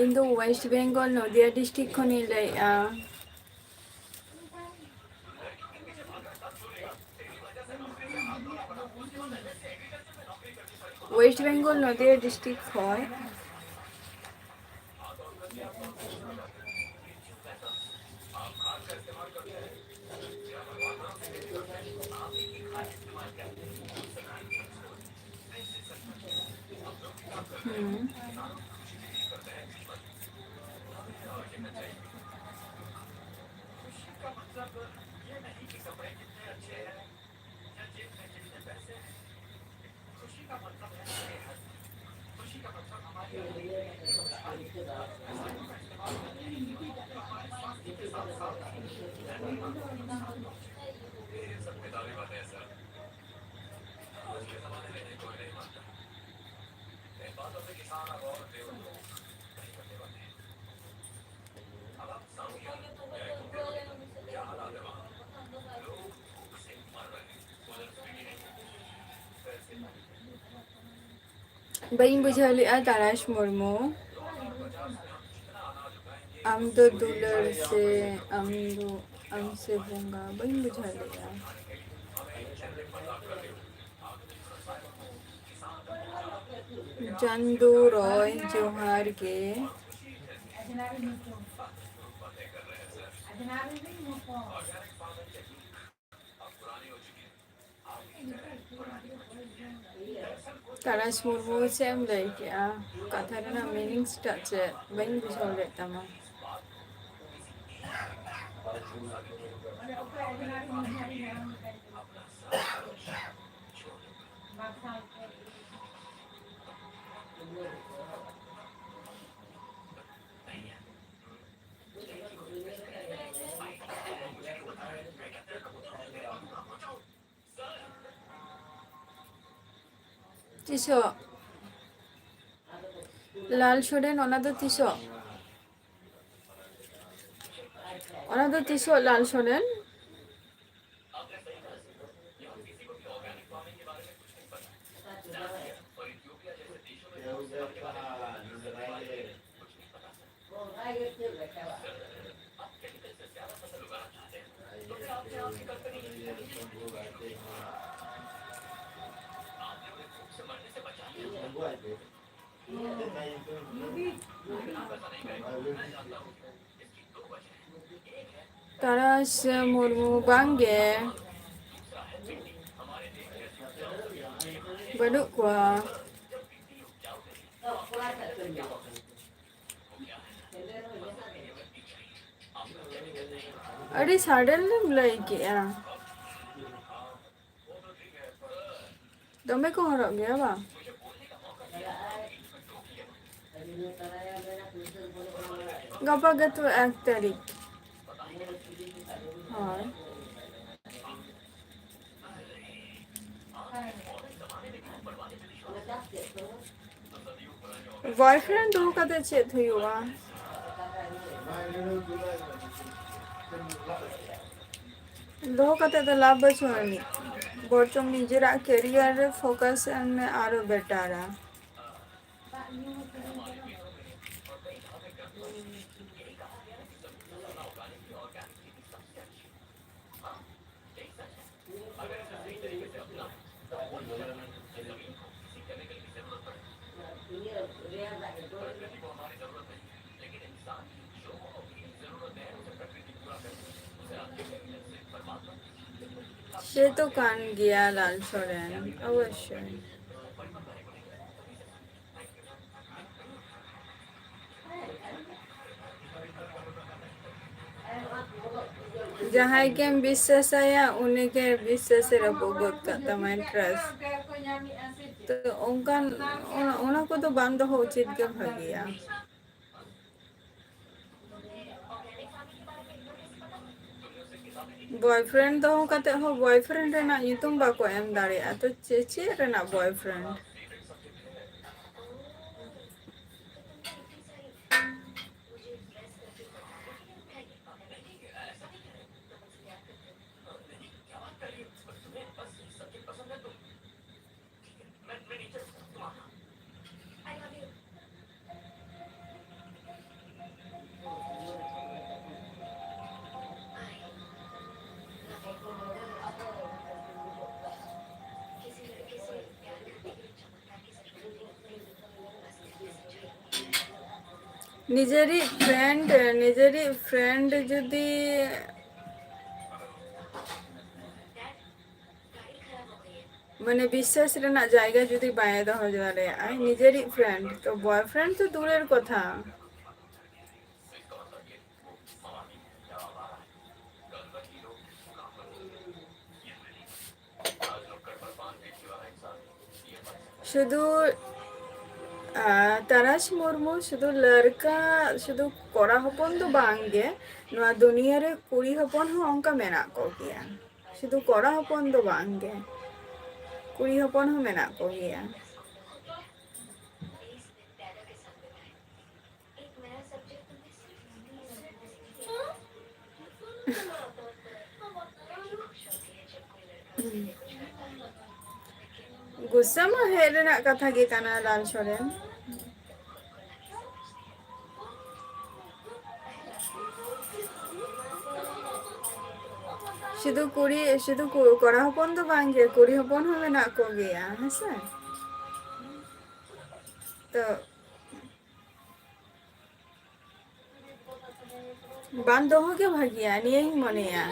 ᱤᱧ ᱫᱚ ᱳᱭᱮᱥᱴ ᱵᱮᱝᱜᱚᱞ ᱱᱚᱫᱤᱭᱟ ᱰᱤᱥᱴᱤᱠ ᱠᱷᱚᱱᱤᱧ ᱞᱟᱹᱭᱮᱜᱼᱟ᱾ ওয়েস্ট বেঙ্গল নদিয়া ডিস্ট্রিক্ট হয়। ᱵᱟᱹᱧ ᱵᱩᱡᱷᱟᱹᱣ ᱞᱮᱜᱼᱟ ᱛᱟᱨᱟᱥ ᱢᱩᱨᱢᱩ, ᱟᱢ ᱫᱚ ᱫᱩᱞᱟᱹᱲ ᱥᱮ ᱟᱢ ᱥᱮ ᱵᱚᱸᱜᱟ, ᱵᱟᱹᱧ ᱵᱩᱡᱷᱟᱹᱣ ᱞᱮᱜᱼᱟ᱾ ᱪᱟᱸᱫᱩ ᱨᱚᱭ ᱡᱚᱦᱟᱨ ᱜᱮ। ᱛᱟᱨᱟᱥ ᱢᱩᱨᱢᱩ ᱪᱮᱫ ᱮᱢ ᱞᱟᱹᱭ ᱠᱮᱜᱼᱟ? ᱠᱟᱛᱷᱟ ᱨᱮᱱᱟᱜ ᱢᱤᱱᱤᱝᱥ ᱴᱟᱜ ᱪᱮᱫ? ᱵᱟᱹᱧ ᱵᱩᱡᱷᱟᱹᱣ ᱞᱮᱫ ᱛᱟᱢᱟ। ᱛᱤᱥᱚᱜ ᱞᱟᱞ ᱥᱚᱨᱮᱱ ᱚᱱᱟ ᱫᱚ ᱛᱤᱥᱚᱜ? ᱚᱱᱟ ᱫᱚ ᱛᱤᱥᱚᱜ ᱞᱟᱞ ᱥᱚᱨᱮᱱ? ᱛᱟᱨᱟᱥ ᱢᱩᱨᱢᱩ ᱵᱟᱝᱜᱮ, ᱵᱟᱹᱱᱩᱜ ᱠᱚᱣᱟ। ᱟᱹᱰᱤ ᱥᱟᱰᱮᱱᱞᱤᱢ ᱞᱟᱹᱭ ᱠᱮᱜᱼᱟ। ᱫᱚᱢᱮ ᱠᱚ ᱦᱚᱨᱚᱜ ᱜᱮᱭᱟ ᱵᱟᱝ? ᱜᱟᱯᱟ ᱜᱮᱛᱚ 1 ᱛᱟᱹᱨᱤᱠᱷ। ᱦᱳᱭ। বয়ফ্রেন্ড দোহ কাতে চেদ হুᱭᱩᱜᱼᱟ? দোহ কাতে ᱫᱚ ᱞᱟᱵᱷ ᱵᱟᱹᱪᱩᱜ ᱟᱹᱱᱤᱡ, ᱵᱚᱨᱪᱚᱝ ᱱᱤᱡᱮᱨᱟᱜ ᱠᱮᱨᱤᱭᱟᱨ ᱨᱮ ᱯᱷᱳᱠᱟᱥ ᱮᱢ ᱢᱮ ᱟᱨᱚ ᱵᱮᱴᱟᱨᱟ। সে তো কান গিয়া লাল সরেন, অবশ্যই। ᱡᱟᱦᱟᱸᱭ ᱜᱮᱢ ᱵᱤᱥᱥᱟᱥᱟᱭᱟ ᱩᱱᱤᱜᱮ ᱵᱤᱥᱥᱟᱥᱮ ᱨᱟᱹᱯᱩᱫ ᱜᱚᱫ ᱠᱟᱜ ᱛᱟᱢᱟᱭ ᱴᱨᱟᱥᱴ। ᱛᱚ ᱚᱱᱠᱟᱱ ᱚᱱᱟ ᱠᱚᱫᱚ ᱵᱟᱝ ᱫᱚᱦᱚ ᱩᱪᱤᱛ ᱜᱮ ᱵᱷᱟᱜᱮᱭᱟ। বয়ফ্রেন্ড দোহ কাতে ᱦᱚᱸ বয়ফ্রেন্ড ᱨᱮᱱᱟᱜ ᱧᱩᱛᱩᱢ ᱵᱟᱠᱚ ᱮᱢ ᱫᱟᱲᱮᱭᱟᱜᱼᱟ, ᱛᱚ ᱪᱮᱫ ᱨᱮᱱᱟᱜ বয়ফ্রেন্ড? নিজেরই ফ্রেন্ড যদি মানে বিশ্বাস রেনাᱜ জায়গা যদি বাঁয়ে দহো দাᱲᱮᱭᱟᱜᱼᱟᱭ নিজেরই ফ্রেন্ড তো বয়ফ্রেন্ড তো দূরের কথা। শুধু তারাশ মুর্মু শুধু লড়কা শুধু কড়া হপন তো বাংগে নোয়া দুনিয়ারে কুড়ি হপন হᱚᱸ অঙ্কা মেনা ᱠᱚ ᱜᱮᱭᱟ শুধু কড়া হপন তো বাংগে কুড়ি হপন হᱚᱸ মেনা ᱠᱚ ᱜᱮᱭᱟ। गुस्सा मा हेज रेनाग कथा गे काना लाल सोरेन। শুধু কড়া হপন তো বাংগে কুড়ি হপন হᱚᱸ মেনা ᱠᱚ ᱜᱮᱭᱟ ᱦᱮᱸᱥᱮ। তো বান দোহ গে ভাগিয়া নিয়েই মনেয়া।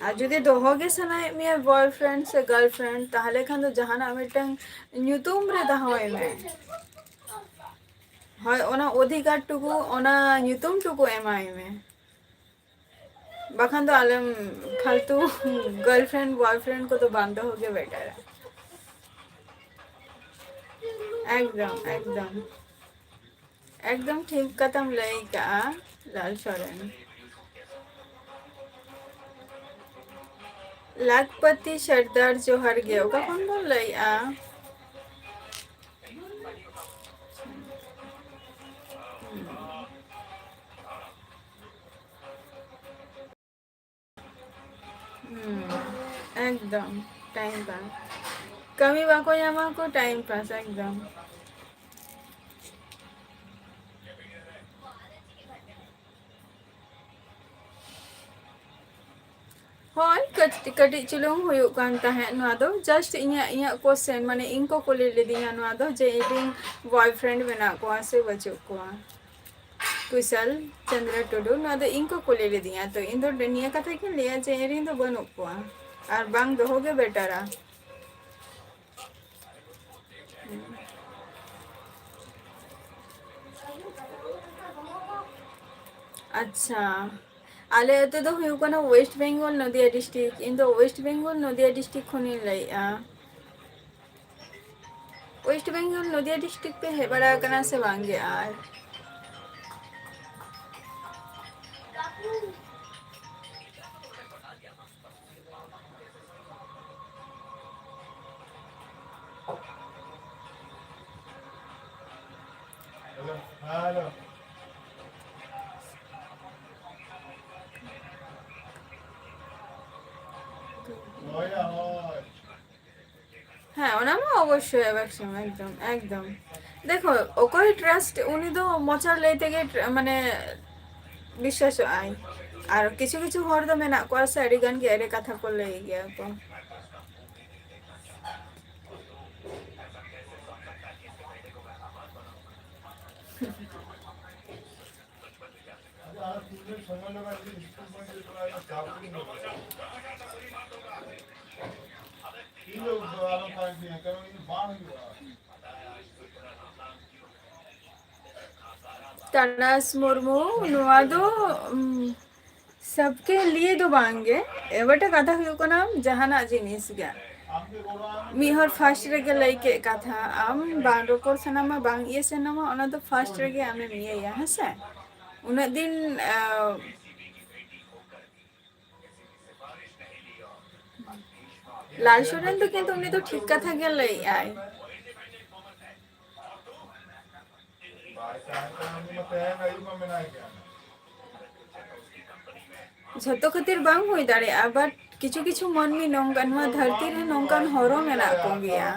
আর যদি দোহগে সানায় মেয়ে বয়ফ্রেন্ড সে গার্লফ্রেন্ড তাহলে খান তো জাহানা মিটাং nyutum রে দাহয় মে হয় ওনা অধিকার টুকু ওনা nyutum টুকু এমাই মে বাখান তো আলম ফালতু গার্লফ্রেন্ড বয়ফ্রেন্ড को तो বান্ধ होगे बेटर है। एकदम एकदम एकदम ठीक कदम लईका लाल सोरेन। लाखपति सरदार जोहर गे ओका कौन बोल लईआ एकदम टाइम पास कमी बाको यामा को टाइम पास एकदम। ᱦᱳᱭ ᱠᱟᱹᱴᱤᱡ ᱪᱩᱞᱩᱝ ᱦᱩᱭᱩᱜ ᱠᱟᱱ ᱛᱟᱦᱮᱸᱫ ᱱᱚᱣᱟ ᱫᱚ ᱡᱟᱥᱴ ᱤᱧᱟᱹᱜ ᱠᱚᱥᱪᱮᱱ ᱢᱟᱱᱮ ᱤᱧ ᱠᱚ ᱠᱩᱞᱤ ᱞᱤᱫᱤᱧᱟ ᱱᱚᱣᱟ ᱫᱚ ᱡᱮ ᱤᱧ ᱵᱚᱭᱯᱷᱨᱮন্ড ᱢᱮᱱᱟᱜ ᱠᱚᱣᱟ ᱥᱮ ᱵᱟᱹᱪᱩᱜ ᱠᱚᱣᱟ ᱠᱩᱥᱟᱞ ᱪᱚᱱᱫᱨᱚ ᱴᱩᱰᱩ ᱱᱚᱣᱟ ᱫᱚ ᱤᱧ ᱠᱚ ᱠᱩᱞᱤ ᱞᱤᱫᱤᱧᱟ ᱛᱚ ᱤᱧ ᱫᱚ ᱱᱤᱭᱟᱹ ᱠᱟᱛᱷᱟ ᱜᱤᱧ ᱞᱟᱹᱭᱟ ᱡᱮ ᱤᱧ ᱫᱚ ᱵᱟᱹᱱᱩᱜ ᱠᱚᱣᱟ ᱟᱨ ᱵᱟᱝ ᱫᱚᱦᱚ ᱜᱮ ᱵᱮᱴᱟᱨᱟ। अच्छा आले अते दो हुयु कना वेस्ट बेंगल नदिया डिस्ट्रिक्ट इन दो वेस्ट बेंगल नदिया डिस्ट्रिक्ट खनि लईआ वेस्ट बेंगल नदिया डिस्ट्रिक्ट पे हे बड़ा कना से बांगे आर हेलो হ্যাঁ ওনা মা অবশ্যই একদম একদম একদম দেখো ওকই ট্রাস্ট উনি তো মচার লাই থেকে মানে বিশ্বাস আই আর কিছু কিছু হর দো মেনা কোয়া সে আড়ি গান গে এরে কথা কো লই গিয়া কো तारास मुर्मू नुआ दो सबके लिए दो बांगे एवटा कथा हुयु कना जहाना जिनिस गे मिहर फास्ट रेगे लाइके कथा आम बांग रोको सनामा बांग ये सनामा ओना तो फास्ट रेगे आमे मिया हसे उना दिन लाल सोरेन तो किंतु उनी तो ठीक कथा गे लई आय झतो खातिर बांग हुई दाड़ेया बट किछु किछु मनमी नोंकान मा धरती रे नोंकान हरो मेना को गया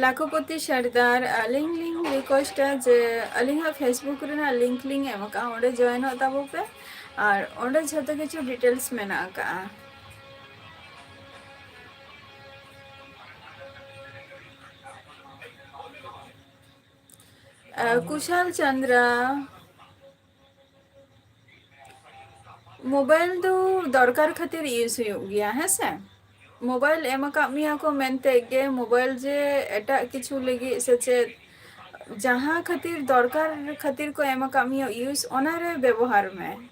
लाखोपति सरदार लिंक रिक्वेस्ट जे अलिंगा फेसबुक रेना लिंक एमका ओंडे जॉइन होता पे और ओंडे झतो किछु डिटेल्स मेना का कुशल चंद्रा मोबाइल दो दरकार खातिर यूज हो गया है से मोबाइल एम मिया को मेनते गे मोबाइल जे एटा किछु लगी से चेत जहाँ खातिर दरकार खातिर को एम मिया यूज ओनारे व्यवहार में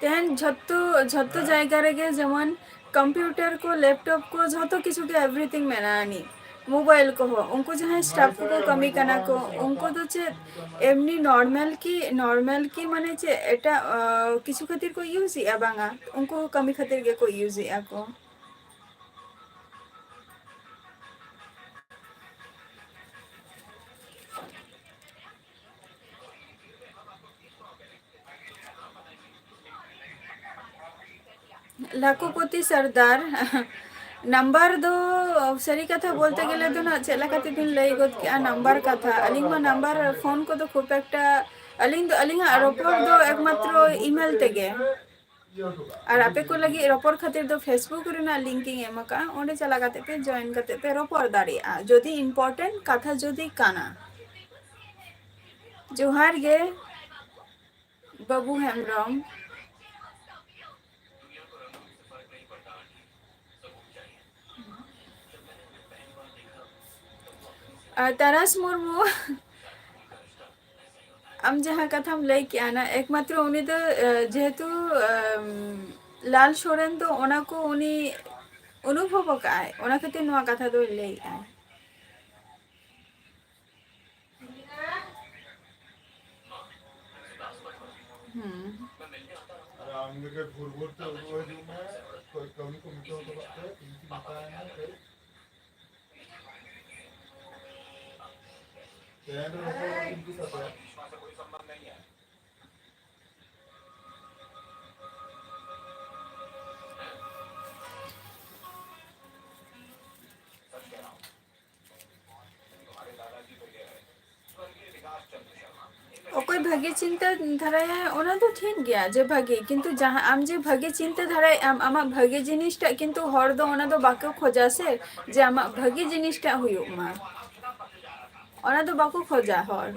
तेहन झत्तो झत्तो जायगा रेगे जेमन कंप्यूटर को लैपटॉप को झत्तो किछु के एवरीथिंग मेनानी मोबाइल को हो उनको जहाँ स्टाफ को कमी करना को उनको तो चे एमनी नॉर्मल की माने चे एटा किछु खातिर को यूज या बांगा उनको कमी खातिर के को यूज या को लाखोपति सरदार नंबर दो सरी कथा बोलते गेले तो ना चला कते दिन लई गत के नंबर कथा अलिंग मा नंबर फोन को तो खूब एकटा अलिंग रोपर दो एकमात्र ईमेल तेगे और आपे को लगी रोपर खातिर दो फेसबुक रेना लिंकिंग एमका ओंडे चला कते पे जॉइन कते पे रोपर दाड़िया जदि इम्पोर्टेंट कथा जदि काना जोहार गे बाबू हेमब्रम तारास मुर्मू आम जहाँ कथा लई किया ना एकमात्र उनी तो जेहेतु लाल सोरेन तो ओना को उनी अनुभव काए ओना खातिर नवा कथा दो लई आए हम के भूर भूर तो वो जो मैं कोई कमी को मिटो तो बात है इनकी बताया है फिर तेरे को इनकी साथ है कोई संबंध नहीं है ओकोई भागे चिंता धाराय ओना तो ठीक गया जे भागे किंतु जहाँ आम जे भागे चिंता धाराय आमा भागे जिनिसटा किंतु हर दो ओना तो बाको खोजा से जे आमा भागे जिनिसटा हुयो मा ओना तो बाको खोजा हर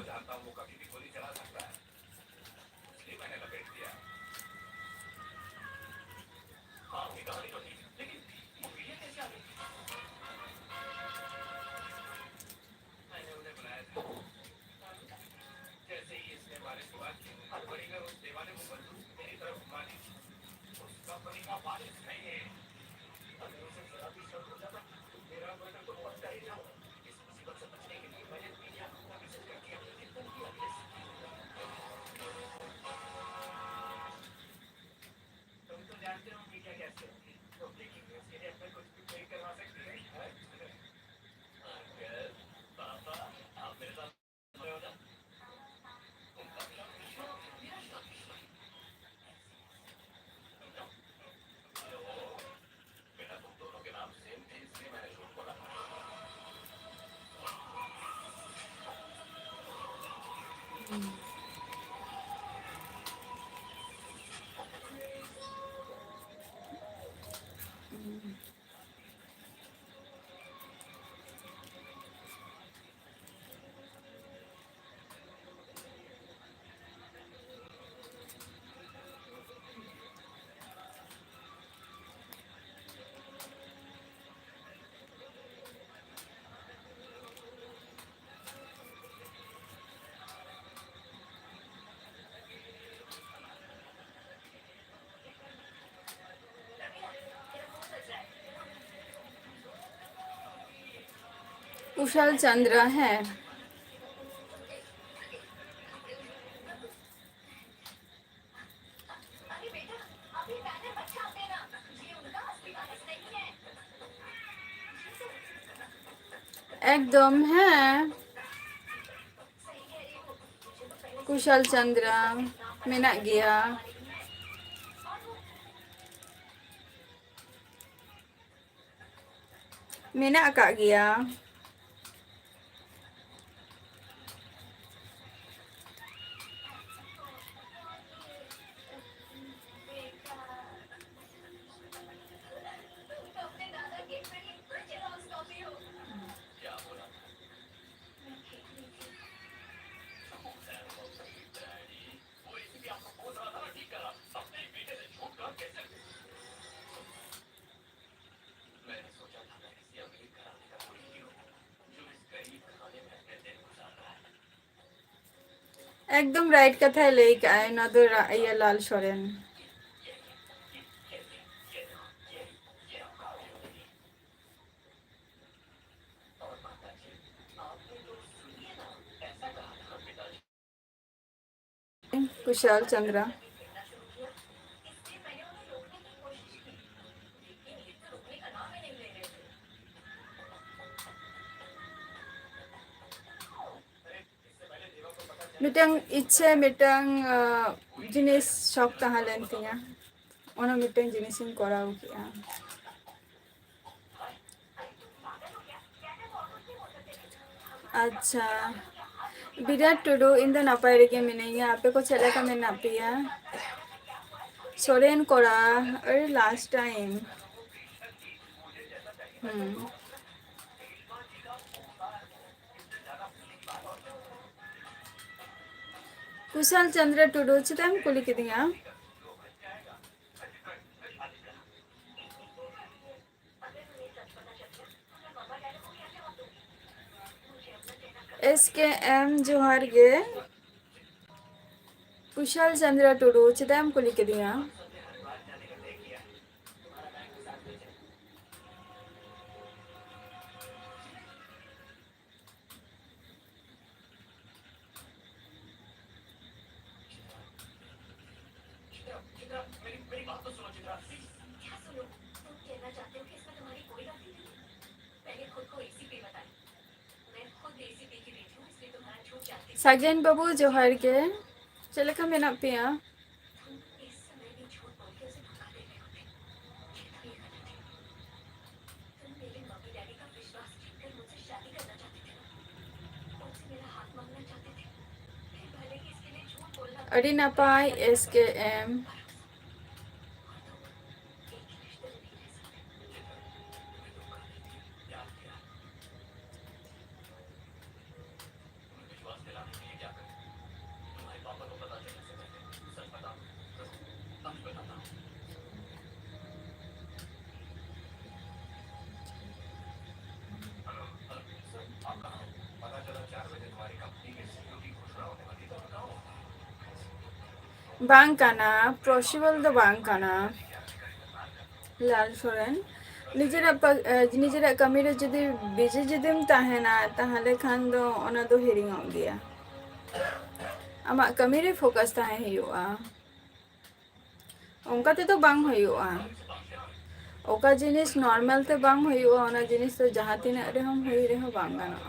कुशल चंद्र है एकदम है कुशल चंद्र मेना गया मेना का गया একদম রাইট কথাই লই কায় না তো ইয়া লাল সরেন कुशाल चंद्रा मिटang इच्छे मिटang जिनिस शौक tahalan tinya ona mitang jinisin korau kia अच्छा विराट टुडू इन द नापाय रेगे मिनाइया आपे को चले का मैं नापिया सोरेन कोरा अरे लास्ट टाइम कुशाल चंद्र टुडू चितम कुली किदिया SKM जोहार गे कुशाल चंद्र टुडू चितम कुली किदिया सागेन बाबू जोहार के चले का मेना पिया अड़ी नापाय SKM बांग काना पॉसिबल तो बांग काना लाल सोरेन निजेरा कमी रे जदि बिजी जदिम ताहेना ताहले खान दो ओना दो हिरिंग हो गया आमा कमी रे फोकस ताहे हुआ उनका ते तो बांग हुआ ओका जिनिस नॉर्मल ते बांग हुआ ओना जिनिस तो जहाँ तीन रे हम हुई रे हो बांग गाना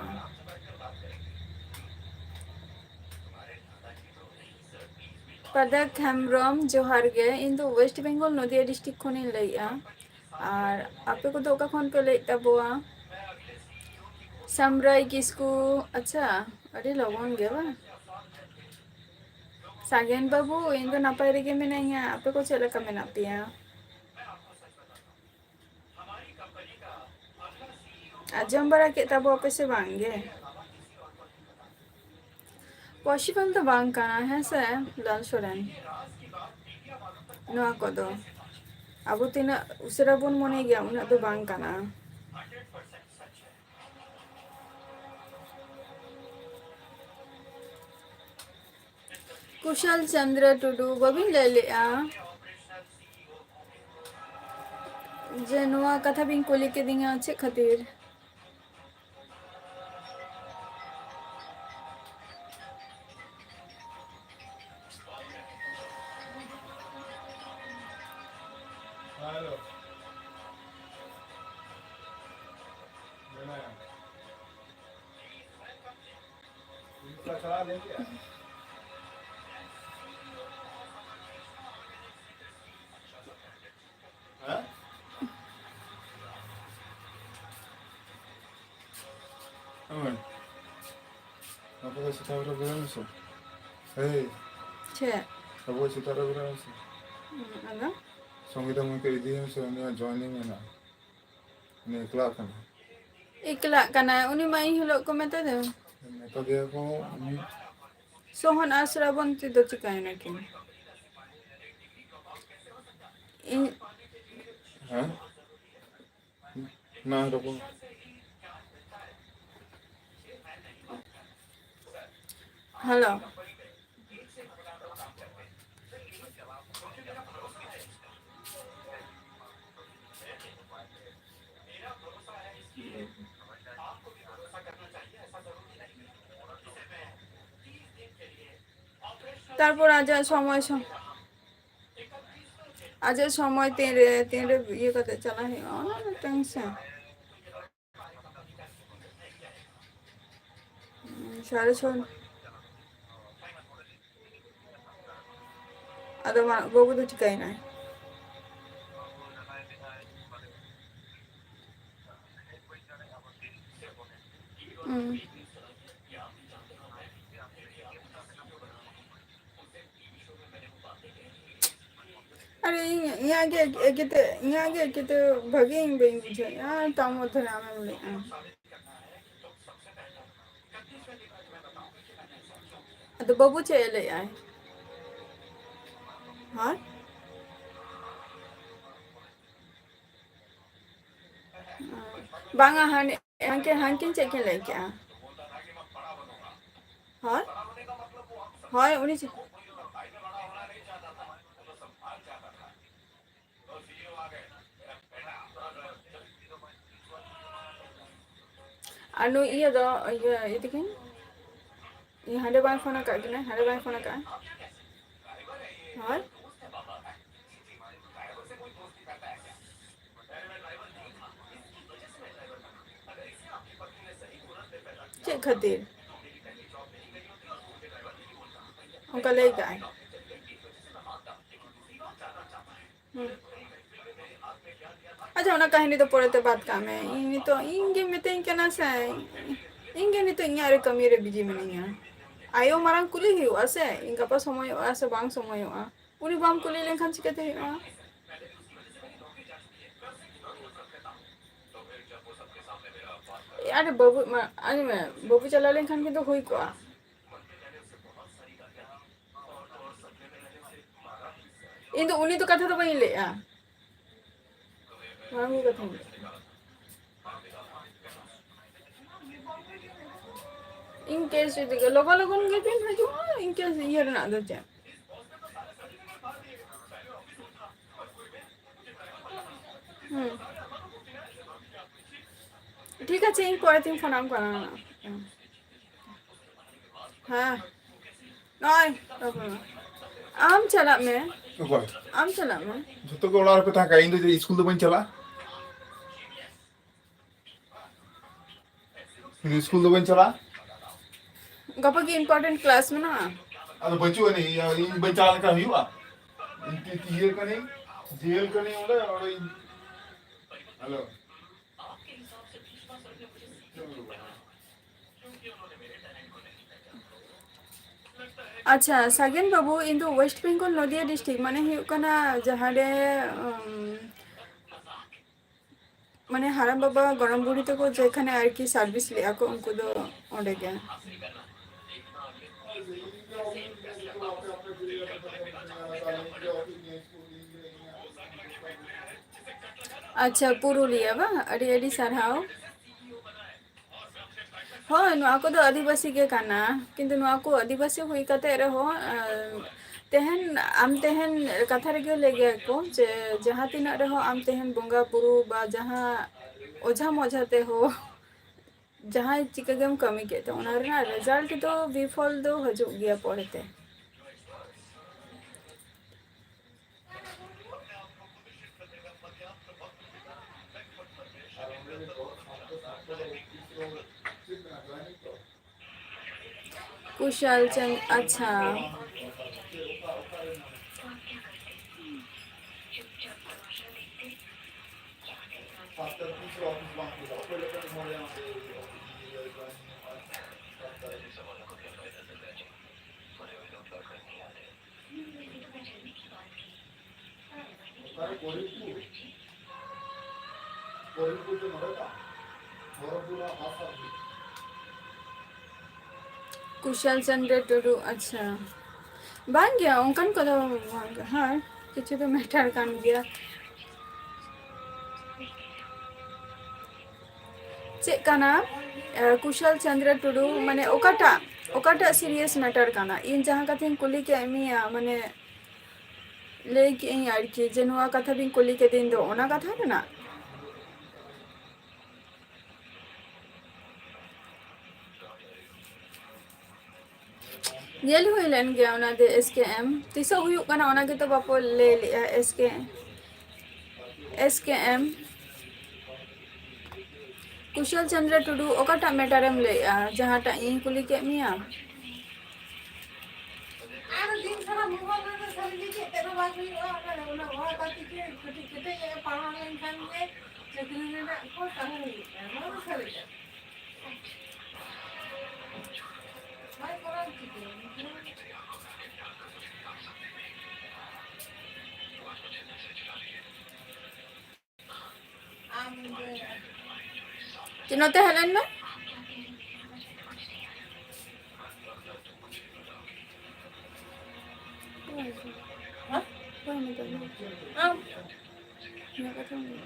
पदक हेम्ब्रम जोहार गे इन दो वेस्ट बंगाल नदिया डिस्ट्रिक्ट खन लैया और आपे को तो ओका खन पे लैत ताबोआ समराई किसकू अच्छा अरे लगन गे बा सागेन बाबू इन दो नापाय रेगे मेनाइया आपे को चले का मेना पिया आजम बड़ा के तब आपे से बांगे पॉसिबल तो बांग काना है से लाल सोरेन नोआ को दो अब तीना उसरा बन मने गया उना तो बांग काना कुशल चंद्र टुडू बबिन ले लिया जे नोआ कथा बिन कोली के दिंगा अच्छे खातिर हेलो इनका चला लेंगे हाँ अमन apa kasi tahu berapa sih? Hei, छे apa sih tahu berapa sih? अगा संगीता मुझे इधर से उन्हें joining है ना, उन्हें क्लास है ना, इकला काना उनी माई हलो को मत दे मैं तो गया को सोहन आसरा बनती दो चिकाय ना कि हाँ ना रुको हेलो তারপর আজ সময় तेरे ये करते चला है ना tension 6:30 ada babu tu cikai na अरे यहाँ के भगे बुझे यहाँ तम नाम तो बाबू चले आए हाँ बांगा हांकिन चेक लेके हाँ हाँ उन्हीं anu iya do iya itu kan ini hande bang phone ka gina hande bang phone ka हाँ चेक खातिर उनका ले गए अच्छा उन्हें कहीं तो पढ़ते बात काम है ini तो इंगे में तो इनके ना से इंगे नहीं तो इंगे अरे कमी रे बिजी में नहीं है आयो मारंग कुली ही हुआ से इनका पास समय हुआ से बांग समय हुआ उन्हीं बांग कुली लेखन चिकते हुआ अरे बाबू चला लेखन के तो हुई को इन तो उन्हीं तो कथा तो वही ले मांगू कथा इन केस जो लोगों लोगों के दिन है जो इन केस ये ना दो जाए ठीक है चेंज पढ़े तीन फोन आम करना हाँ नहीं आम चला मैं आम चला मैं जो तो कोड़ा पे था कहीं तो स्कूल तो बन चला स्कूल तो बन चला गप्पा की इम्पोर्टेंट क्लास में ना अब बच्चों नहीं इन बच्चा का हुआ इनकी ये का नहीं जेल का नहीं होगा और हेलो अच्छा सागेन बाबू इन तो वेस्ट बेंगल नदिया डिस्ट्रिक्ट माने हुकना जहारे माने हाराम बाबा गरम बुढ़ी तक जेखाने आर की सर्विस लिया को उनको दो ओंडे गया अच्छा पुरुलिया बा अड़ी अड़ी सरहाव हाँ नुआ को तो आदिवासी के काना किंतु नुआ को आदिवासी हुई कते रहो तेहन आम तेहन कथा रे ले गया को जे जहाँ तीना रहो आम तेहन बोंगा बुरु बा जहाँ ओझा मजाते हो जहाँ चिकागेम कमी के तो उना रेना रिजल्ट तो विफल दो हजू गया पड़ते कुशल चंद अच्छा कुशल चंद्र टुडू अच्छा बन गया उनकन को तो हाँ किसी तो मैटर कान गया चेक काना कुशल चंद्र टुडू माने ओकाटा सीरियस मैटर काना इन जहाँ कथें कुली के एमिया माने ले के यार की जनुआ कथा भी कुली के दिन दो ओना कथा है ना ᱧᱮᱞ ᱦᱩᱭ ᱞᱮᱱ ᱜᱮᱭᱟ ᱚᱱᱟ ᱫᱚ SKM ᱛᱤᱥᱚᱜ ᱦᱩᱭᱩᱜ ᱠᱟᱱᱟ ᱚᱱᱟ ᱜᱮᱛᱚ ᱵᱟᱠᱚ ᱞᱟᱹᱭ ᱞᱮᱜᱼᱟ SKM ᱠᱩᱥᱚᱞ ᱪᱚᱱᱫᱨᱚ ᱴᱩᱰᱩ ᱚᱠᱟᱴᱟᱜ ᱢᱮᱴᱟᱨᱮᱢ ᱞᱟᱹᱭᱮᱜᱼᱟ ᱡᱟᱦᱟᱸᱴᱟᱜ ᱤᱧ ᱠᱩᱞᱤ ᱠᱮᱫ ᱢᱮᱭᱟ ᱟᱨ ᱫᱤᱱ ᱥᱟᱨᱟ ᱢᱳᱵᱟᱭᱤᱞ ᱨᱮ ᱥᱟᱹᱨᱤ ᱪᱮᱫ ᱛᱮᱫ ᱦᱚᱸ ᱵᱟᱝ ᱦᱩᱭᱩᱜᱼᱟ ᱚᱱᱟ ᱚᱲᱟᱜ ᱵᱟᱹᱛᱤ ᱜᱮ ᱠᱟᱹᱴᱤᱡ ᱠᱟᱹᱴᱤᱡ ᱯᱟᱲᱦᱟᱣ ᱞᱮᱱᱠᱷᱟᱱ ᱜᱮ ᱪᱟᱹᱠᱨᱤ ᱨᱮᱱᱟᱜ ᱠᱚ ᱛᱟᱦᱮᱸ ᱦᱩᱭᱩᱜᱼᱟ ᱱᱚᱣᱟ ᱫᱚ ᱥᱟᱹᱨᱤ ᱠᱟᱛᱷᱟ ᱵᱟᱭ ᱠᱚᱨᱟᱣ ᱪᱤᱠᱟᱹ ᱟᱢ ᱱᱚᱛᱮ ᱦᱮᱡ ᱞᱮᱱ ᱢᱮ ᱟᱢ ᱤᱧᱟᱹᱜ ᱠᱟᱛᱷᱟᱢ ᱞᱟᱹᱭ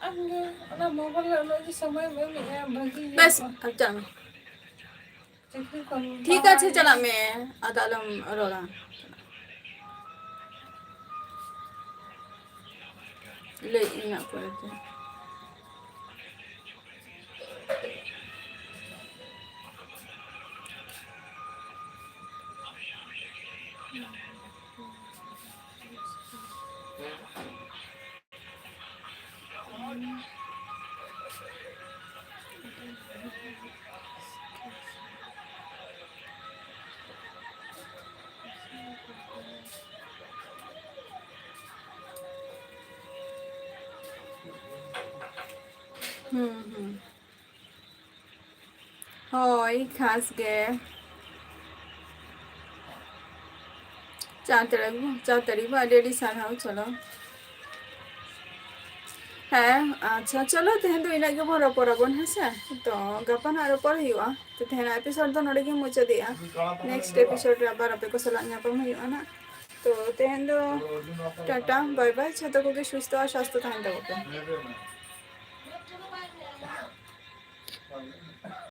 ᱟᱢᱜᱮ ᱚᱱᱟ ᱢᱳᱵᱟᱭᱤᱞ ᱨᱮ ᱩᱱᱟᱹᱜ ᱜᱮ ᱥᱚᱢᱚᱭᱮᱢ ᱮᱢᱮᱜᱼᱟ ᱵᱷᱟᱹᱜᱤ ᱵᱮᱥ ᱪᱟᱞᱟᱜ ᱢᱮ ᱪᱟᱹᱠᱨᱤ ᱠᱚᱢ ᱴᱷᱤक আছে ᱪᱟᱞᱟᱜ ᱢᱮ ᱟᱫᱚ ᱟᱞᱚᱢ ᱨᱚᱲᱟ ᱞᱟᱹᱭ ᱤᱧ ᱦᱟᱸᱜ ᱯᱚᱨᱮᱛᱮ ᱦᱳᱭ ᱠᱷᱟᱥ ᱜᱮ ᱪᱟ ᱛᱟᱹᱨᱤᱵ ᱟᱹᱰᱤ ᱟᱹᱰᱤ ᱥᱟᱨᱦᱟᱣ ᱪᱚᱞᱚ ᱦᱮᱸ ᱟᱪᱪᱷᱟ ᱪᱚᱞᱚ ᱛᱮᱦᱮᱧ ᱫᱚ ᱤᱱᱟᱹᱜ ᱜᱮᱵᱚᱱ ᱨᱚᱯᱚᱲᱟᱵᱚᱱ ᱦᱮᱸᱥᱮ ᱛᱚ ᱜᱟᱯᱟ ᱱᱟᱜ ᱨᱚᱯᱚᱲ ᱦᱩᱭᱩᱜᱼᱟ ᱛᱚ ᱛᱮᱦᱮᱧᱟᱜ ᱮᱯᱤᱥᱳᱰ ᱫᱚ ᱱᱚᱰᱮ ᱜᱮ ᱢᱩᱪᱟᱹᱫᱮᱜᱼᱟ ᱱᱮᱠᱥᱴ ᱮᱯᱤᱥᱳᱰ ᱨᱮ ᱟᱵᱟᱨ ᱟᱯᱮ ᱠᱚ ᱥᱟᱞᱟᱜ ᱧᱟᱯᱟᱢ ᱦᱩᱭᱩᱜᱼᱟ ᱱᱟᱜ ᱛᱚ ᱛᱮᱦᱮᱧ ᱫᱚ ᱴᱟᱴᱟ ᱵᱟᱭ ᱵᱟᱭ ᱡᱷᱚᱛᱚ ᱠᱚᱜᱮ ᱥᱩᱥᱛᱷᱚ ᱟᱨ ᱥᱟᱥᱛᱷᱚ ᱛᱟᱦᱮᱱ ᱛᱟᱵᱚᱱ ᱯᱮ